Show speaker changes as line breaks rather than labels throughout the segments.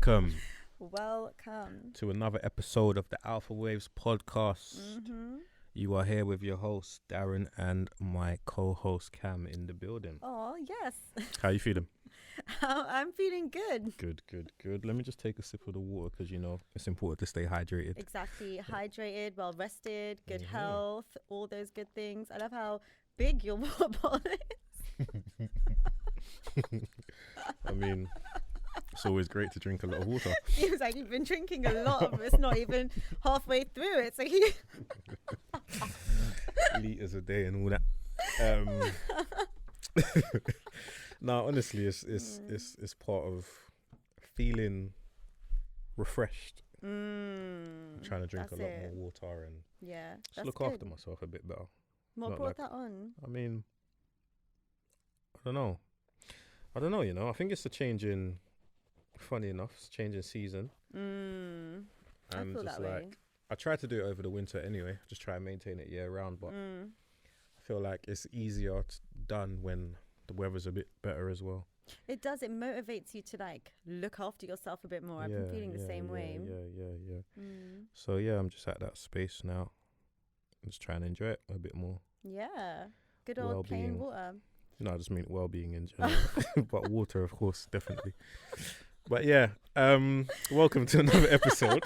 Welcome to another episode of the Alphawaves podcast. You are here with your host, Darren, and my co-host, Kam, in the building.
Oh, yes.
How you feeling?
I'm feeling good.
Good. Let me just take a sip of the water because, you know, it's important to stay hydrated.
Exactly. Hydrated, well rested, good health, all those good things. I love how big your water bottle is.
I mean, it's always great to drink a lot of water.
Seems like you've been drinking a lot of it. It's not even halfway through it. So
Liters a day and all that. No, honestly, it's part of feeling refreshed. Trying to drink a lot more water and just look after myself a bit better.
What brought that on?
I mean, I don't know, you know. I think it's a change in, funny enough, it's a change in season.
I feel
just
that way.
I try to do it over the winter anyway. Just try and maintain it year round, but I feel like it's easier done when the weather's a bit better as well.
It does. It motivates you to like look after yourself a bit more. I've been feeling the same way.
Yeah. So yeah, I'm just at that space now. I'm just trying to enjoy it a bit more.
Yeah. Good old plain water.
No, I just mean well-being in general. But water, of course, definitely. But yeah, welcome to another episode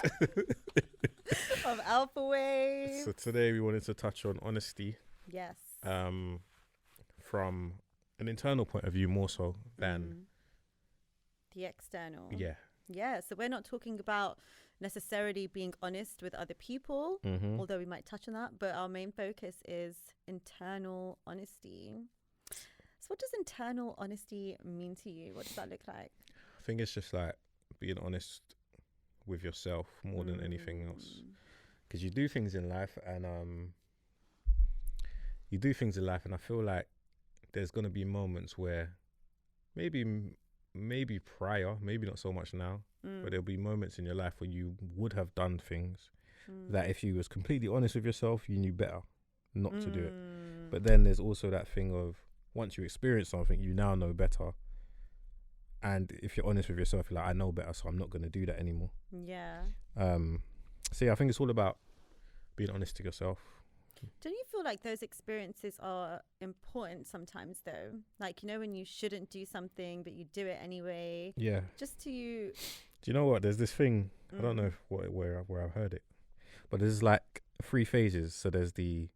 of Alphawaves.
So today we wanted to touch on honesty.
Yes.
From an internal point of view more so than
the external.
Yeah.
So we're not talking about necessarily being honest with other people, although we might touch on that, but our main focus is internal honesty. So what does internal honesty mean to you? What does that look like?
I think it's just like being honest with yourself more than anything else, because you do things in life and I feel like there's going to be moments where maybe prior, maybe not so much now, but there'll be moments in your life where you would have done things that if you was completely honest with yourself, you knew better not to do it. But then there's also that thing of once you experience something, you now know better. And if you're honest with yourself, you're like, I know better, so I'm not going to do that anymore.
Yeah.
So yeah, I think it's all about being honest to yourself.
Don't you feel like those experiences are important sometimes though? Like, you know, when you shouldn't do something, but you do it anyway.
Yeah.
Just to...
Do you know what? There's this thing, I don't know where I've heard it, but there's like 3 phases. So there's the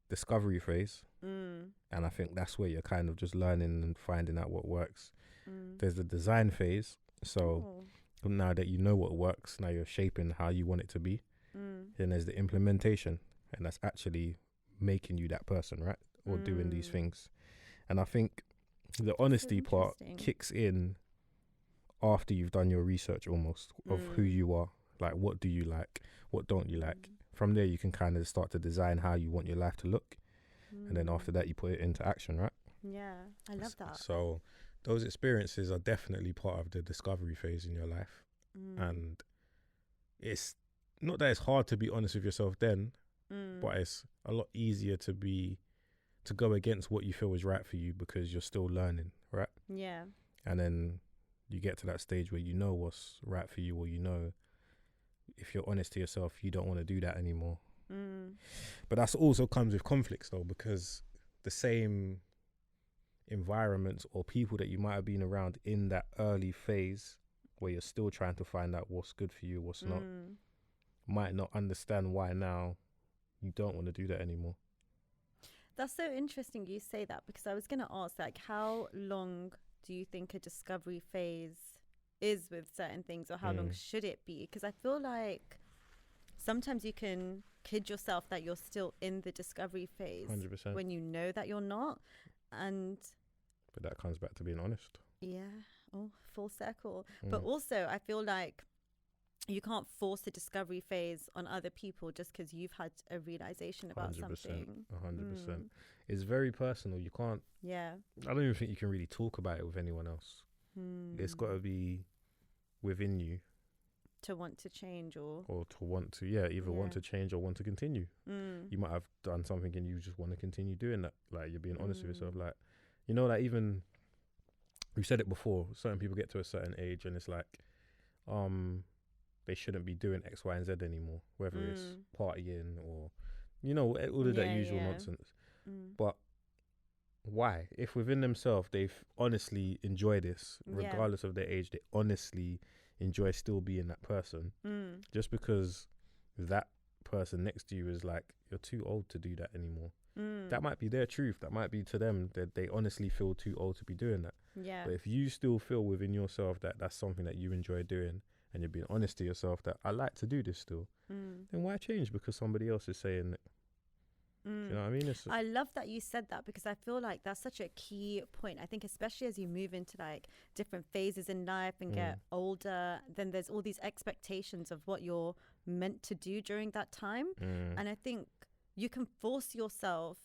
discovery phase. And I think that's where you're kind of just learning and finding out what works. There's the design phase. So now that you know what works, now you're shaping how you want it to be. Then there's the implementation. And that's actually making you that person, right? Or doing these things. And I think the honesty part kicks in after you've done your research almost of who you are. Like, what do you like? What don't you like? From there, you can kind of start to design how you want your life to look. And then after that, you put it into action, right?
Yeah, I love that.
So those experiences are definitely part of the discovery phase in your life. And it's not that it's hard to be honest with yourself then, but it's a lot easier to go against what you feel is right for you because you're still learning, right?
Yeah.
And then you get to that stage where you know what's right for you, or you know if you're honest to yourself, you don't want to do that anymore. But that also comes with conflicts though, because the same environments or people that you might have been around in that early phase where you're still trying to find out what's good for you, what's not, might not understand why now you don't want to do that anymore.
That's so interesting you say that, because I was going to ask, like, how long do you think a discovery phase is with certain things, or how long should it be? Because I feel like sometimes you can kid yourself that you're still in the discovery phase
100%.
when you know that you're not.
But that comes back to being honest.
Yeah. Oh, full circle. But also I feel like you can't force a discovery phase on other people just because you've had a realization about
100%,
something.
100%. It's very personal. You can't.
Yeah.
I don't even think you can really talk about it with anyone else. It's got to be within you.
To want to change or
to want to, either want to change or want to continue. You might have done something and you just want to continue doing that. Like, you're being honest with yourself. Like, you know, like, even, we've said it before, certain people get to a certain age and it's like, they shouldn't be doing X, Y, and Z anymore, whether it's
Mm.
partying or, all of that
Yeah,
usual
yeah.
nonsense.
Mm.
But why? If within themselves they've honestly enjoy this,
Yeah.
regardless of their age, they honestly enjoy still being that person.
Mm.
Just because that person next to you is like, you're too old to do that anymore.
Mm.
That might be their truth. That might be to them that they honestly feel too old to be doing that.
Yeah.
But if you still feel within yourself that that's something that you enjoy doing, and you're being honest to yourself that I like to do this still,
Mm.
then why change because somebody else is saying it? Do you know what I mean?
I love that you said that, because I feel like that's such a key point. I think especially as you move into like different phases in life and get older, then there's all these expectations of what you're meant to do during that time. And I think you can force yourself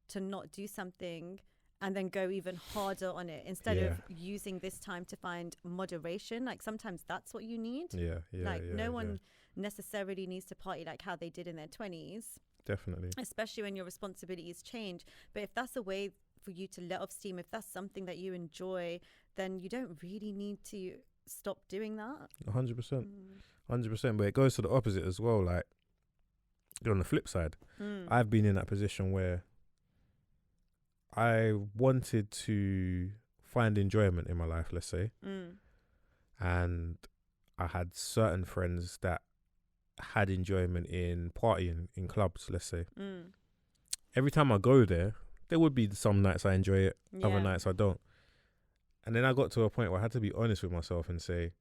to not do something and then go even harder on it instead of using this time to find moderation. Like sometimes that's what you need. No one necessarily needs to party like how they did in their 20s.
Definitely.
Especially when your responsibilities change. But if that's a way for you to let off steam, if that's something that you enjoy, then you don't really need to stop doing that.
100%. 100%. But it goes to the opposite as well. Like, on the flip side, I've been in that position where I wanted to find enjoyment in my life, let's say. And I had certain friends that had enjoyment in partying in clubs, let's say. Every time I go there would be some nights I enjoy it, other nights I don't. And then I got to a point where I had to be honest with myself and say,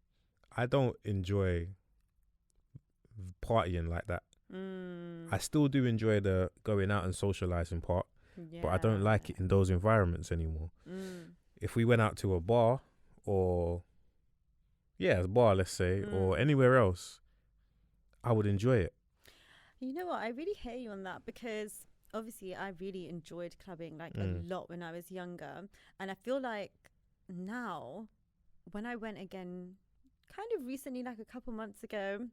I don't enjoy partying like that. I still do enjoy the going out and socializing part, but I don't like it in those environments anymore. If we went out to a bar or a bar, let's say, or anywhere else, I would enjoy it.
You know what? I really hear you on that, because obviously I really enjoyed clubbing like a lot when I was younger. And I feel like now when I went again kind of recently, like a couple months ago,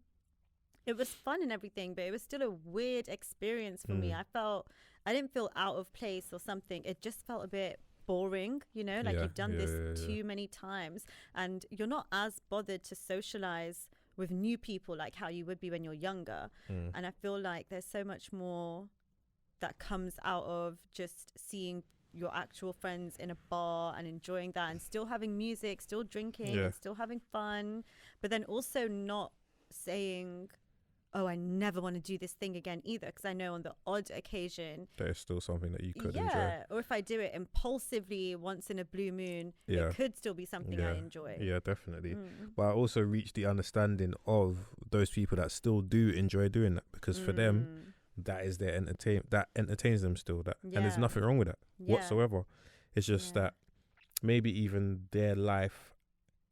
it was fun and everything, but it was still a weird experience for me. I didn't feel out of place or something. It just felt a bit boring, like you've done this too many times and you're not as bothered to socialize with new people like how you would be when you're younger. And I feel like there's so much more that comes out of just seeing your actual friends in a bar and enjoying that and still having music, still drinking and still having fun, but then also not saying, oh, I never want to do this thing again either, because I know on the odd occasion
there's still something that you could enjoy.
Or if I do it impulsively once in a blue moon, it could still be something I enjoy.
Yeah, definitely. But I also reached the understanding of those people that still do enjoy doing that, because for them, that is their that entertains them still. And there's nothing wrong with that whatsoever. It's just that maybe even their life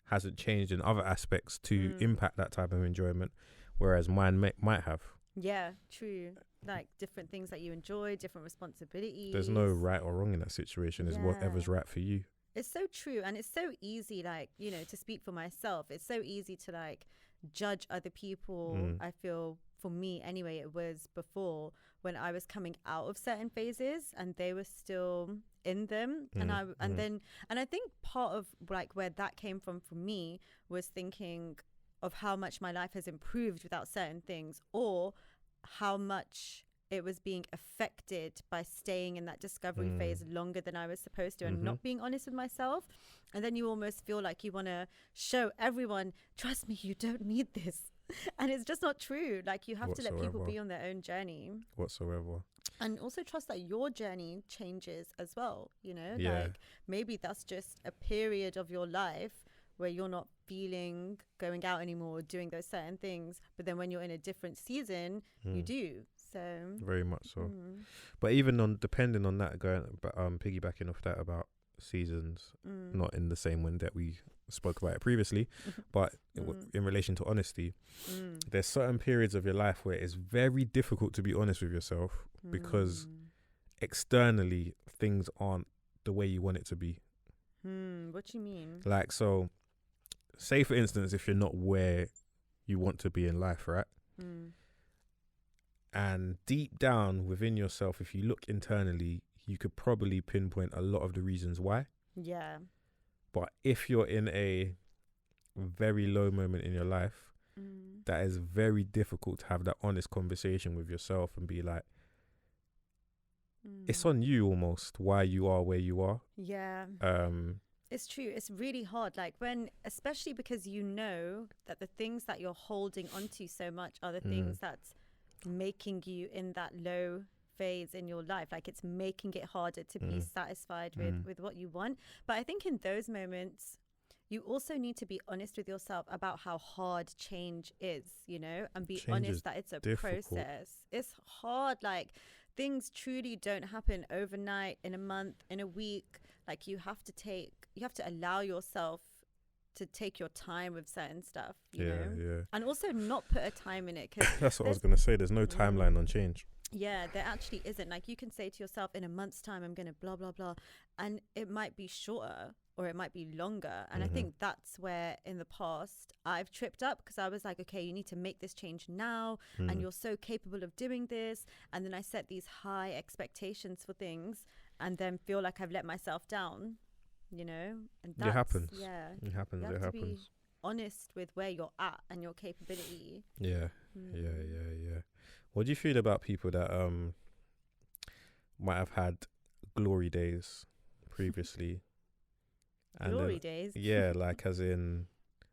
hasn't changed in other aspects to impact that type of enjoyment, whereas mine might have.
Yeah, true. Like different things that you enjoy, different responsibilities.
There's no right or wrong in that situation. It's whatever's right for you.
It's so true. And it's so easy, like, to speak for myself, it's so easy to like judge other people. I feel, for me anyway, it was before when I was coming out of certain phases and they were still in them. And I think part of like where that came from for me was thinking of how much my life has improved without certain things, or how much it was being affected by staying in that discovery phase longer than I was supposed to, and not being honest with myself. And then you almost feel like you want to show everyone, trust me, you don't need this. And it's just not true. Like, you have to let people be on their own journey. And also trust that your journey changes as well, like maybe that's just a period of your life where you're not feeling going out anymore, doing those certain things, but then when you're in a different season, you do. So
very much so. But even depending on that, piggybacking off that about seasons, not in the same one that we spoke about it previously, but in relation to honesty, there's certain periods of your life where it's very difficult to be honest with yourself because externally things aren't the way you want it to be.
What do you mean?
Like, so say for instance, if you're not where you want to be in life, right? And deep down within yourself, if you look internally, you could probably pinpoint a lot of the reasons why.
Yeah.
But if you're in a very low moment in your life, that is very difficult to have that honest conversation with yourself and be like, it's on you almost why you are where you are.
Yeah. It's true. It's really hard. Like especially because you know that the things that you're holding onto so much are the things that's making you in that low phase in your life. Like it's making it harder to be satisfied with what you want. But I think in those moments, you also need to be honest with yourself about how hard change is, you know, and be honest that it's a process. It's hard. Like things truly don't happen overnight, in a month, in a week. Like you have to allow yourself to take your time with certain stuff, you know?
Yeah.
And also not put a time in it. Cause
that's what I was going to say. There's no timeline on change.
Yeah, there actually isn't. Like you can say to yourself, in a month's time, I'm going to blah, blah, blah. And it might be shorter or it might be longer. And I think that's where in the past I've tripped up, because I was like, okay, you need to make this change now. And you're so capable of doing this. And then I set these high expectations for things and then feel like I've let myself down, you know? And that's,
it happens.
Yeah.
It happens.
You have to be honest with where you're at and your capability.
Yeah. What do you feel about people that might have had glory days previously?
Glory days?
Yeah, like as in,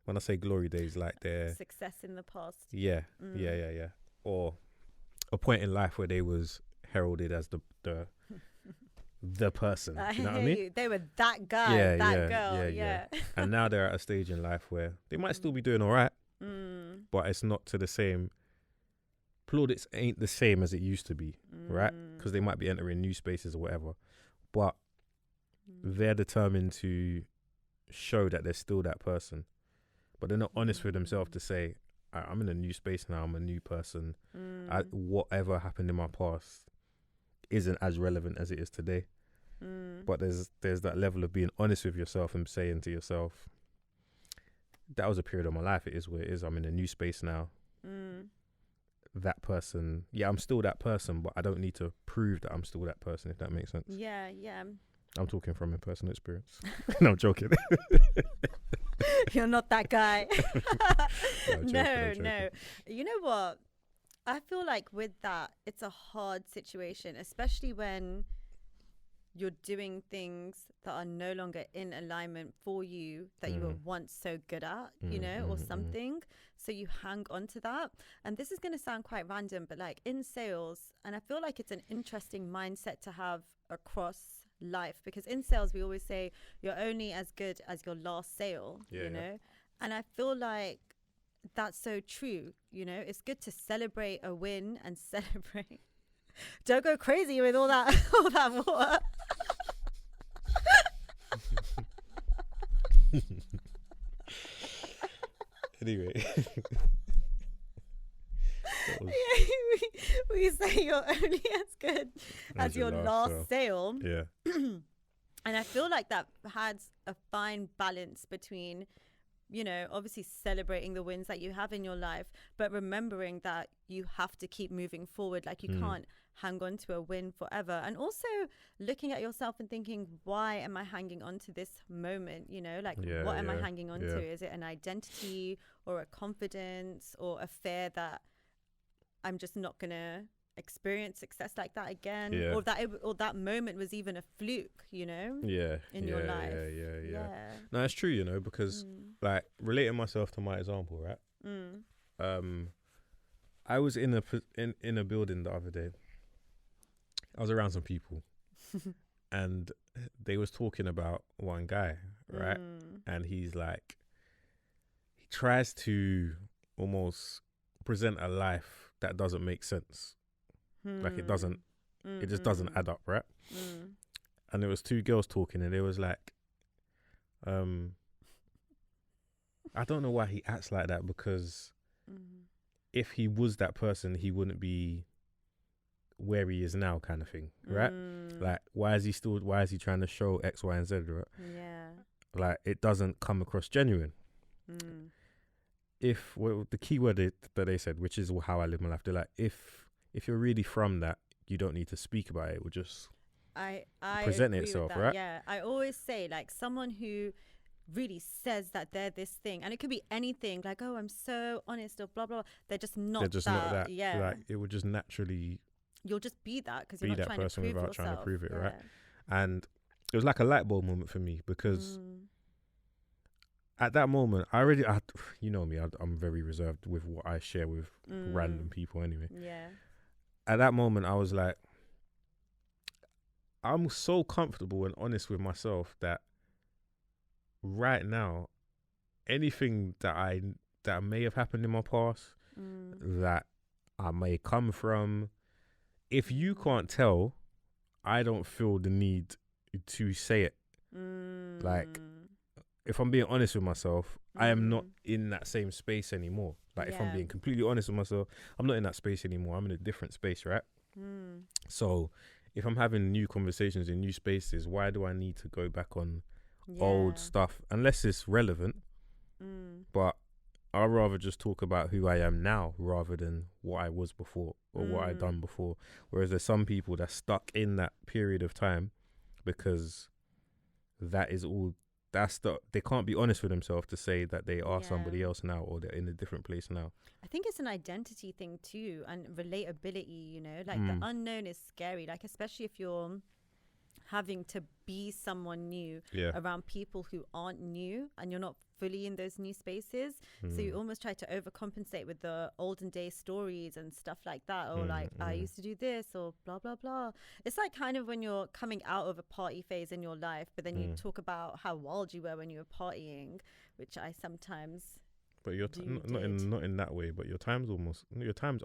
when I say glory days, like their
success in the past.
Yeah. Or a point in life where they was heralded as the person. You know what I mean?
They were that guy, girl. Yeah.
And now they're at a stage in life where they might still be doing all right, but it's not to the same. Plaudits ain't the same as it used to be, right? Because they might be entering new spaces or whatever, but they're determined to show that they're still that person, but they're not honest with themselves to say, I'm in a new space now, I'm a new person. Whatever happened in my past isn't as relevant as it is today. But there's that level of being honest with yourself and saying to yourself, that was a period of my life, it is what it is, I'm in a new space now. That person, I'm still that person, but I don't need to prove that I'm still that person, if that makes sense.
Yeah.
I'm talking from a personal experience. No, I'm joking.
You're not that guy.
No.
You know what? I feel like with that, it's a hard situation, especially when you're doing things that are no longer in alignment for you that you were once so good at, you know, or something. So you hang on to that. And this is going to sound quite random, but like in sales, and I feel like it's an interesting mindset to have across life, because in sales, we always say you're only as good as your last sale, you know? And I feel like that's so true, you know? It's good to celebrate a win and celebrate. Don't go crazy with all that water.
Anyway.
We say you're only as good as your last sale.
Yeah.
And I feel like that has a fine balance between, you know, obviously celebrating the wins that you have in your life, but remembering that you have to keep moving forward. Like you can't hang on to a win forever. And also looking at yourself and thinking, why am I hanging on to this moment? You know, like what am I hanging on to? Is it an identity or a confidence or a fear that I'm just not going to experience success like that again? Or that moment was even a fluke, you know? In your life.
Yeah. No, it's true, you know, because like relating myself to my example, right? I was in a building the other day. I was around some people and they was talking about one guy, right? And he's like, he tries to almost present a life that doesn't make sense. Like it just doesn't add up, right? And there was two girls talking and they was like, I don't know why he acts like that, because if he was that person, he wouldn't be where he is now, kind of thing, right? Like, why is he trying to show X, Y, and Z, right? Like, it doesn't come across genuine. The key word that they said, which is how I live my life, they're like, if you're really from that, you don't need to speak about it. It will just
I
present
agree
itself,
with that,
right?
Yeah, I always say, like, someone who really says that they're this thing, and it could be anything, like, oh, I'm so honest, or blah blah. They're just not.
They're just
that.
not that.
Yeah,
Like it would just naturally
you'll just be that because
be
you're not
that
trying
person
to prove
without
yourself.
trying to prove it,
Yeah.
right? And it was like a light bulb moment for me because at that moment, you know me, I'm very reserved with what I share with random people anyway.
Yeah.
At that moment, I was like, I'm so comfortable and honest with myself that right now, anything that may have happened in my past, that I may come from, if you can't tell, I don't feel the need to say it. Like, if I'm being honest with myself, I am not in that same space anymore. Like, if I'm being completely honest with myself, I'm not in that space anymore. I'm in a different space, right? So if I'm having new conversations in new spaces, why do I need to go back on old stuff unless it's relevant? But I'd rather just talk about who I am now rather than what I was before or what I'd done before. Whereas there's some people that's stuck in that period of time because that is all. They can't be honest with themselves to say that they are somebody else now or they're in a different place now.
I think it's an identity thing too, and relatability, you know, like the unknown is scary, like especially if you're having to be someone new around people who aren't new and you're not fully in those new spaces. So you almost try to overcompensate with the olden day stories and stuff like that, or like I used to do this or blah blah blah. It's like kind of when you're coming out of a party phase in your life, but then you talk about how wild you were when you were partying, which I sometimes.
But you're not in that way. But your time's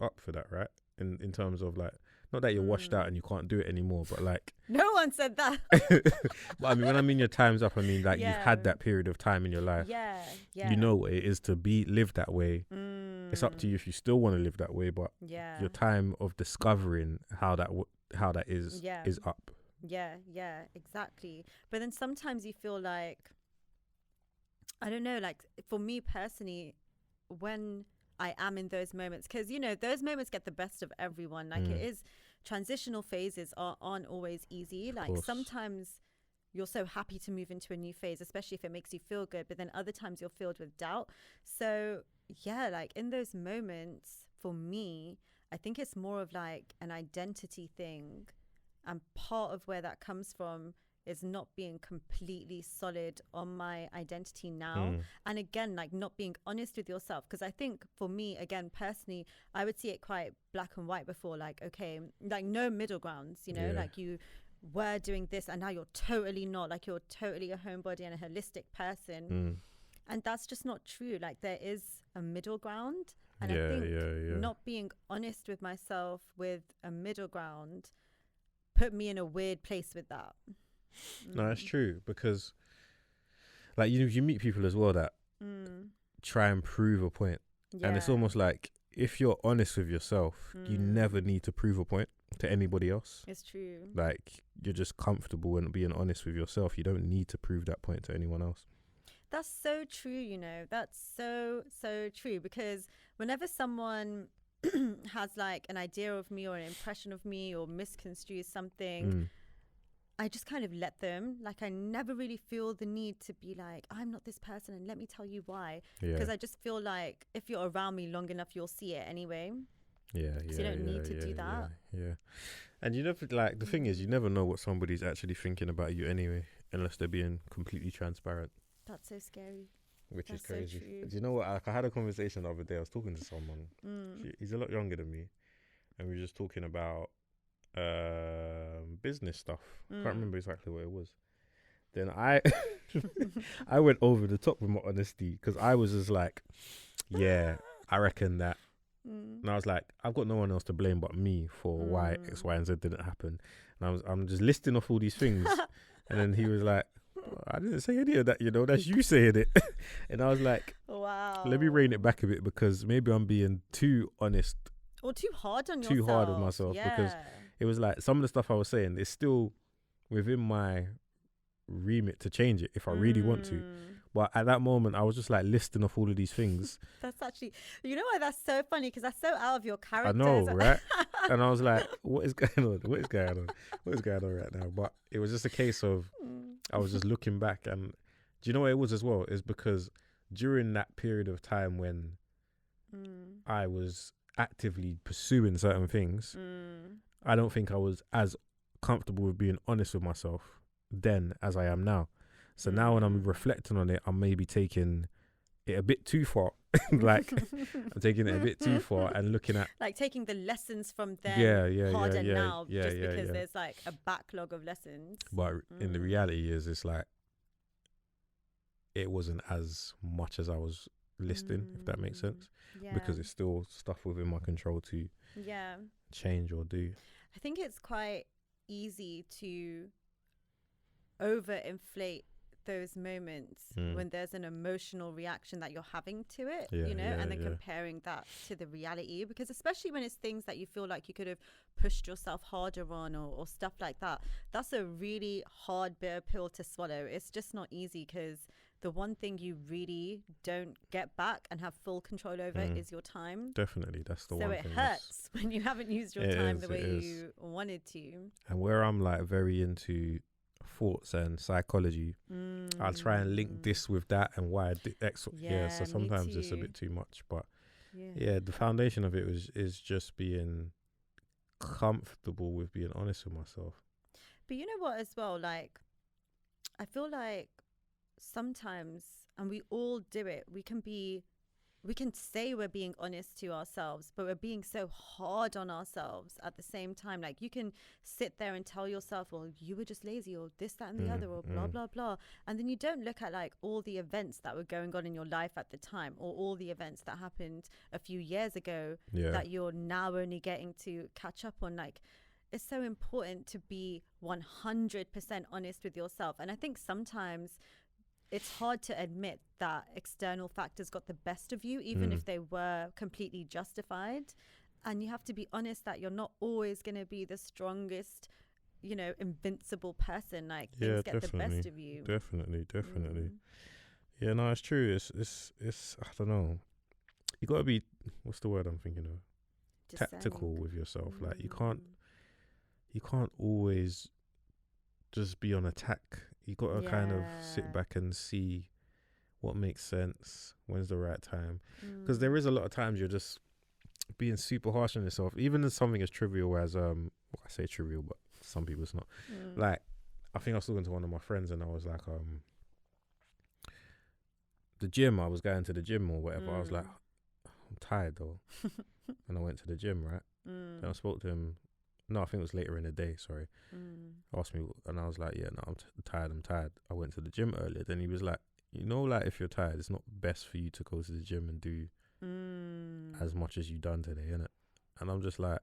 up for that, right? In terms of like, not that you're washed out and you can't do it anymore, but like
no one said that.
But I mean, when I mean your time's up, I mean like you've had that period of time in your life. You know what it is to live that way. It's up to you if you still want to live that way, but your time of discovering how that is up.
Yeah, exactly. But then sometimes you feel like, I don't know, like for me personally, when I am in those moments, because you know those moments get the best of everyone. Like it is, transitional phases aren't always easy. Like sometimes you're so happy to move into a new phase, especially if it makes you feel good, but then other times you're filled with doubt. So yeah, like in those moments for me, I think it's more of like an identity thing, and part of where that comes from is not being completely solid on my identity now. And again, like not being honest with yourself. Because I think for me, again, personally, I would see it quite black and white before. Like, okay, like no middle grounds, you know, like you were doing this and now you're totally not. Like you're totally a homebody and a holistic person. And that's just not true. Like there is a middle ground. And I think not being honest with myself with a middle ground put me in a weird place with that.
No, that's true, because like you meet people as well that try and prove a point, and it's almost like if you're honest with yourself, you never need to prove a point to anybody else.
It's true.
Like you're just comfortable and being honest with yourself. You don't need to prove that point to anyone else.
That's so true, you know. That's so true, because whenever someone has like an idea of me or an impression of me or misconstrues something, I just kind of let them. Like I never really feel the need to be like, I'm not this person and let me tell you why. Because I just feel like if you're around me long enough, you'll see it anyway. So you don't need to do that.
And you never, like, the thing is, you never know what somebody's actually thinking about you anyway, unless they're being completely transparent.
That's so scary.
Which is crazy. So do you know what? I had a conversation the other day. I was talking to someone. He's a lot younger than me. And we were just talking about business stuff. Can't remember exactly what it was. Then I I went over the top with my honesty, because I was just like, I reckon that. And I was like, I've got no one else to blame but me for why X, Y, and Z didn't happen. And I'm just listing off all these things. And then he was like, I didn't say any of that, you know, that's you saying it. And I was like,
wow,
let me rein it back a bit, because maybe I'm being too honest
or too hard on
yourself. Too hard on myself, because it was like some of the stuff I was saying is still within my remit to change it if I really want to. But at that moment, I was just like listing off all of these things.
That's actually, you know why that's so funny? Because that's so out of your character.
I know, right? And I was like, what is going on? What is going on? What is going on right now? But it was just a case of, I was just looking back and Do you know what it was as well? Is because during that period of time when I was actively pursuing certain things, I don't think I was as comfortable with being honest with myself then as I am now. So now when I'm reflecting on it, I'm maybe taking it a bit too far. Like I'm taking it a bit too far and looking at
like taking the lessons from then harder now just because there's like a backlog of lessons.
But in the reality it's like it wasn't as much as I was listing, if that makes sense. Because it's still stuff within my control to change or do.
I think it's quite easy to overinflate those moments when there's an emotional reaction that you're having to it, and then comparing that to the reality, because especially when it's things that you feel like you could have pushed yourself harder on or stuff like that, that's a really hard bitter pill to swallow. It's just not easy, because the one thing you really don't get back and have full control over is your time.
Definitely, that's the one thing.
So it hurts when you haven't used your time the way you wanted to.
And where I'm like very into thoughts and psychology, I'll try and link this with that and why I did X. So sometimes it's a bit too much, but the foundation of it is just being comfortable with being honest with myself.
But you know what as well, like I feel like sometimes, and we all do it, we can say we're being honest to ourselves, but we're being so hard on ourselves at the same time. Like you can sit there and tell yourself, well, you were just lazy, or this, that, and the other, or blah, blah, blah. And then you don't look at like all the events that were going on in your life at the time, or all the events that happened a few years ago that you're now only getting to catch up on. Like, it's so important to be 100% honest with yourself. And I think sometimes it's hard to admit that external factors got the best of you, even if they were completely justified. And you have to be honest that you're not always going to be the strongest, invincible person. Like things get the best of you.
Definitely. Yeah, no, it's true. It's I don't know. You got to be, what's the word I'm thinking of? Tactical with yourself. Like you can't always just be on attack. You got to kind of sit back and see what makes sense, when's the right time. Because there is a lot of times you're just being super harsh on yourself, even in something as trivial as, I say trivial, but some people it's not. Like, I think I was talking to one of my friends and I was like, the gym, I was going to the gym or whatever. I was like, I'm tired though. And I went to the gym, right? Then I spoke to him. No, I think it was later in the day, sorry. Asked me, and I was like, yeah, no, I'm tired. I went to the gym earlier. Then he was like, like if you're tired, it's not best for you to go to the gym and do as much as you done today, innit? And I'm just like,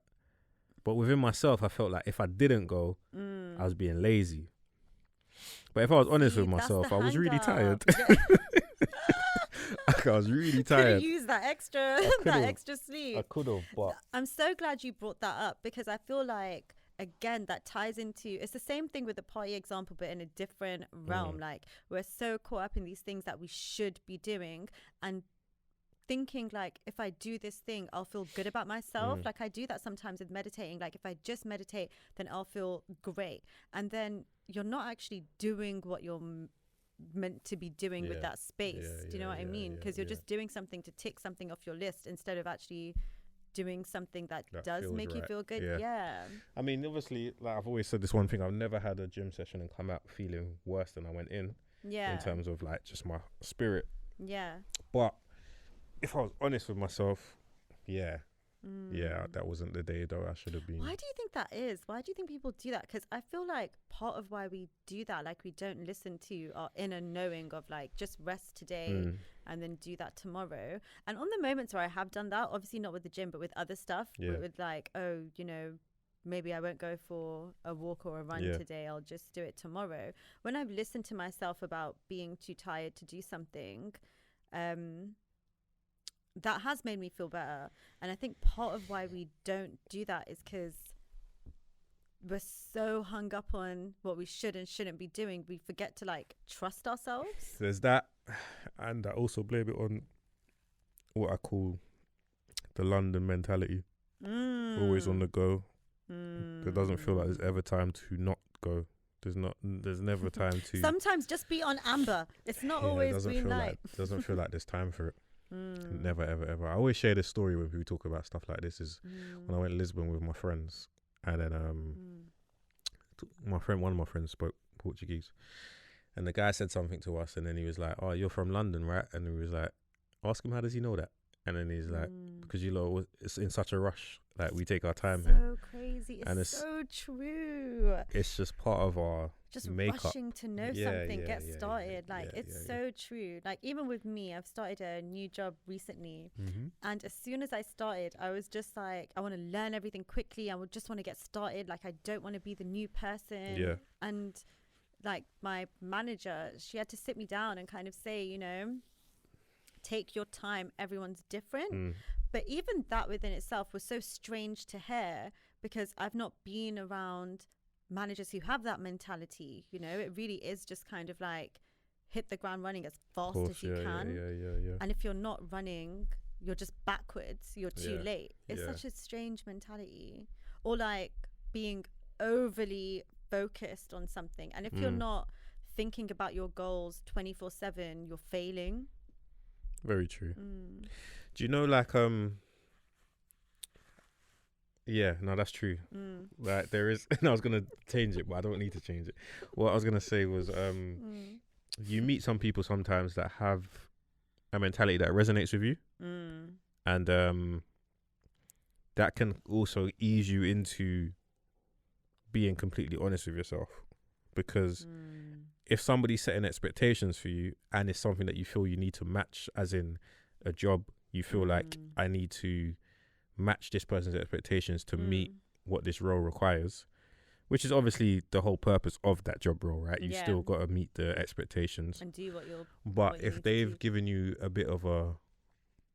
but within myself, I felt like if I didn't go, I was being lazy. But if I was honest with myself, I was really tired. I was really tired.
Could use that extra sleep.
I could have, but
I'm so glad you brought that up, because I feel like, again, that ties into, it's the same thing with the party example, but in a different realm. Like we're so caught up in these things that we should be doing and thinking like, if I do this thing, I'll feel good about myself. Like I do that sometimes with meditating. Like if I just meditate, then I'll feel great. And then you're not actually doing what you're meant to be doing with that space. Do you know what I mean? Because you're just doing something to tick something off your list instead of actually doing something that does make you feel good.
I mean, obviously, like I've always said this one thing, I've never had a gym session and come out feeling worse than I went in terms of like just my spirit. But if I was honest with myself, that wasn't the day though. I should have been.
Why do you think that is? Why do you think people do that? Because I feel like part of why we do that, like we don't listen to our inner knowing of like, just rest today and then do that tomorrow. And on the moments where I have done that, obviously not with the gym, but with other stuff, with like, maybe I won't go for a walk or a run today, I'll just do it tomorrow. When I've listened to myself about being too tired to do something, that has made me feel better. And I think part of why we don't do that is because we're so hung up on what we should and shouldn't be doing, we forget to like trust ourselves.
There's that, and I also blame it on what I call the London mentality. Always on the go. There doesn't feel like there's ever time to not go. There's never time to.
Sometimes just be on amber. It's not
Yeah,
always green light.
Doesn't feel like there's time for it. Never, ever, ever. I always share this story when people talk about stuff like this. Is when I went to Lisbon with my friends, and then one of my friends spoke Portuguese, and the guy said something to us, and then he was like, "Oh, you're from London, right?" And he was like, "Ask him how does he know that?" And then he's like, "Because it's in such a rush. Like we take our time here."
So crazy. It's so true.
It's just part of our
just
makeup.
Rushing to know something, get started. It's so true. Like even with me, I've started a new job recently, and as soon as I started, I was just like, I want to learn everything quickly. I would just want to get started. Like I don't want to be the new person.
Yeah.
And like my manager, she had to sit me down and kind of say, you know, take your time. Everyone's different. But even that within itself was so strange to hear, because I've not been around managers who have that mentality. You know, it really is just kind of like hit the ground running as fast as you can.
Yeah.
And if you're not running, you're just backwards. You're too late. It's such a strange mentality. Or like being overly focused on something. And if you're not thinking about your goals 24/7, you're failing.
Very true. Do you know, like, yeah, no, that's true. Like, there is, and I was going to change it, but I don't need to change it. What I was going to say was, you meet some people sometimes that have a mentality that resonates with you. And that can also ease you into being completely honest with yourself. Because if somebody's setting expectations for you and it's something that you feel you need to match, as in a job, you feel like I need to match this person's expectations to meet what this role requires, which is obviously the whole purpose of that job role, right? You still got to meet the expectations
and do what you're.
But if they've given you a bit of a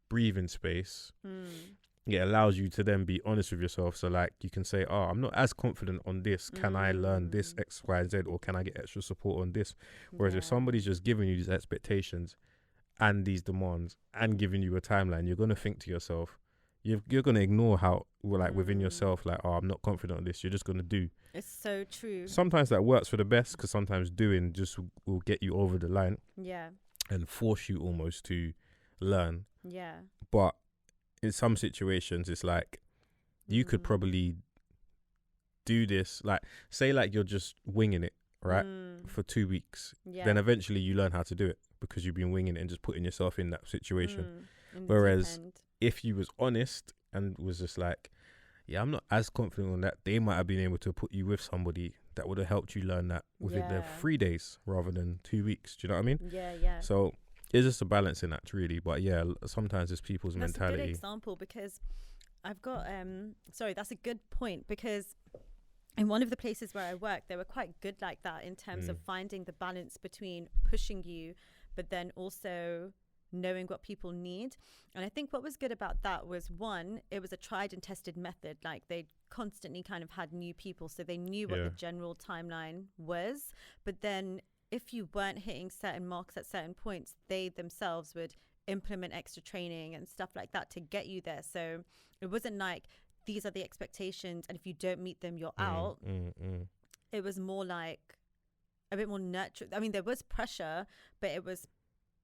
breathing space, it allows you to then be honest with yourself. So like you can say, oh, I'm not as confident on this. Can I learn this X, Y, Z, or can I get extra support on this? Whereas if somebody's just giving you these expectations and these demands and giving you a timeline, you're going to think to yourself, you're going to ignore how, like within yourself, like, oh, I'm not confident on this. You're just going to do.
It's so true.
Sometimes that works for the best, because sometimes doing just will get you over the line.
Yeah.
And force you almost to learn.
Yeah.
But in some situations, it's like you could probably do this, like say like you're just winging it, right, for 2 weeks. Then eventually you learn how to do it because you've been winging it and just putting yourself in that situation. Whereas if you was honest and was just like, yeah, I'm not as confident on that, they might have been able to put you with somebody that would have helped you learn that within the 3 days rather than 2 weeks. Do you know what I mean?
Yeah. So
it's just a balancing act, really. But yeah, sometimes it's people's mentality.
That's a good example, because I've got that's a good point, because in one of the places where I work, they were quite good like that in terms of finding the balance between pushing you, but then also knowing what people need. And I think what was good about that was, one, it was a tried and tested method. Like they constantly kind of had new people, so they knew what the general timeline was. But then if you weren't hitting certain marks at certain points, they themselves would implement extra training and stuff like that to get you there. So it wasn't like, these are the expectations, and if you don't meet them, you're out. It was more like a bit more nurturing. I mean, there was pressure, but it was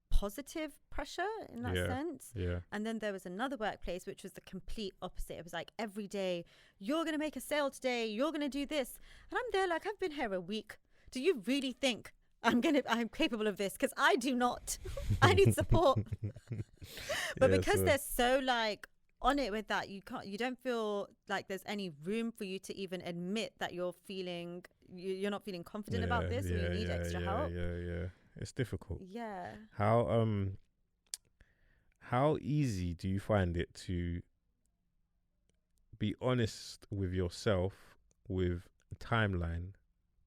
positive pressure in that sense. And then there was another workplace which was the complete opposite. It was like, every day, you're going to make a sale today, you're going to do this. And I'm there like, I've been here a week. Do you really think I'm capable of this? Because I do not. I need support. But because they're so like on it with that, you don't feel like there's any room for you to even admit that you're not feeling confident about this, and you need extra help.
It's difficult.
Yeah.
How easy do you find it to be honest with yourself with a timeline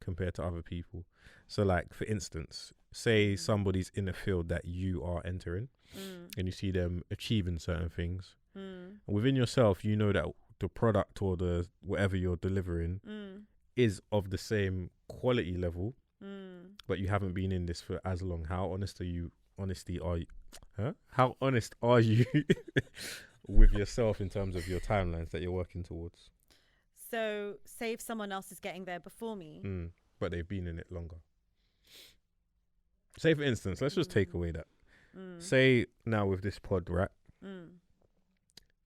compared to other people? So like, for instance, say somebody's in a field that you are entering and you see them achieving certain things. Within yourself, you know that the product or the whatever you're delivering is of the same quality level, but you haven't been in this for as long. How honest are you with yourself in terms of your timelines that you're working towards?
So say if someone else is getting there before me,
but they've been in it longer. Say, for instance, let's just take away that. Say now with this pod, right?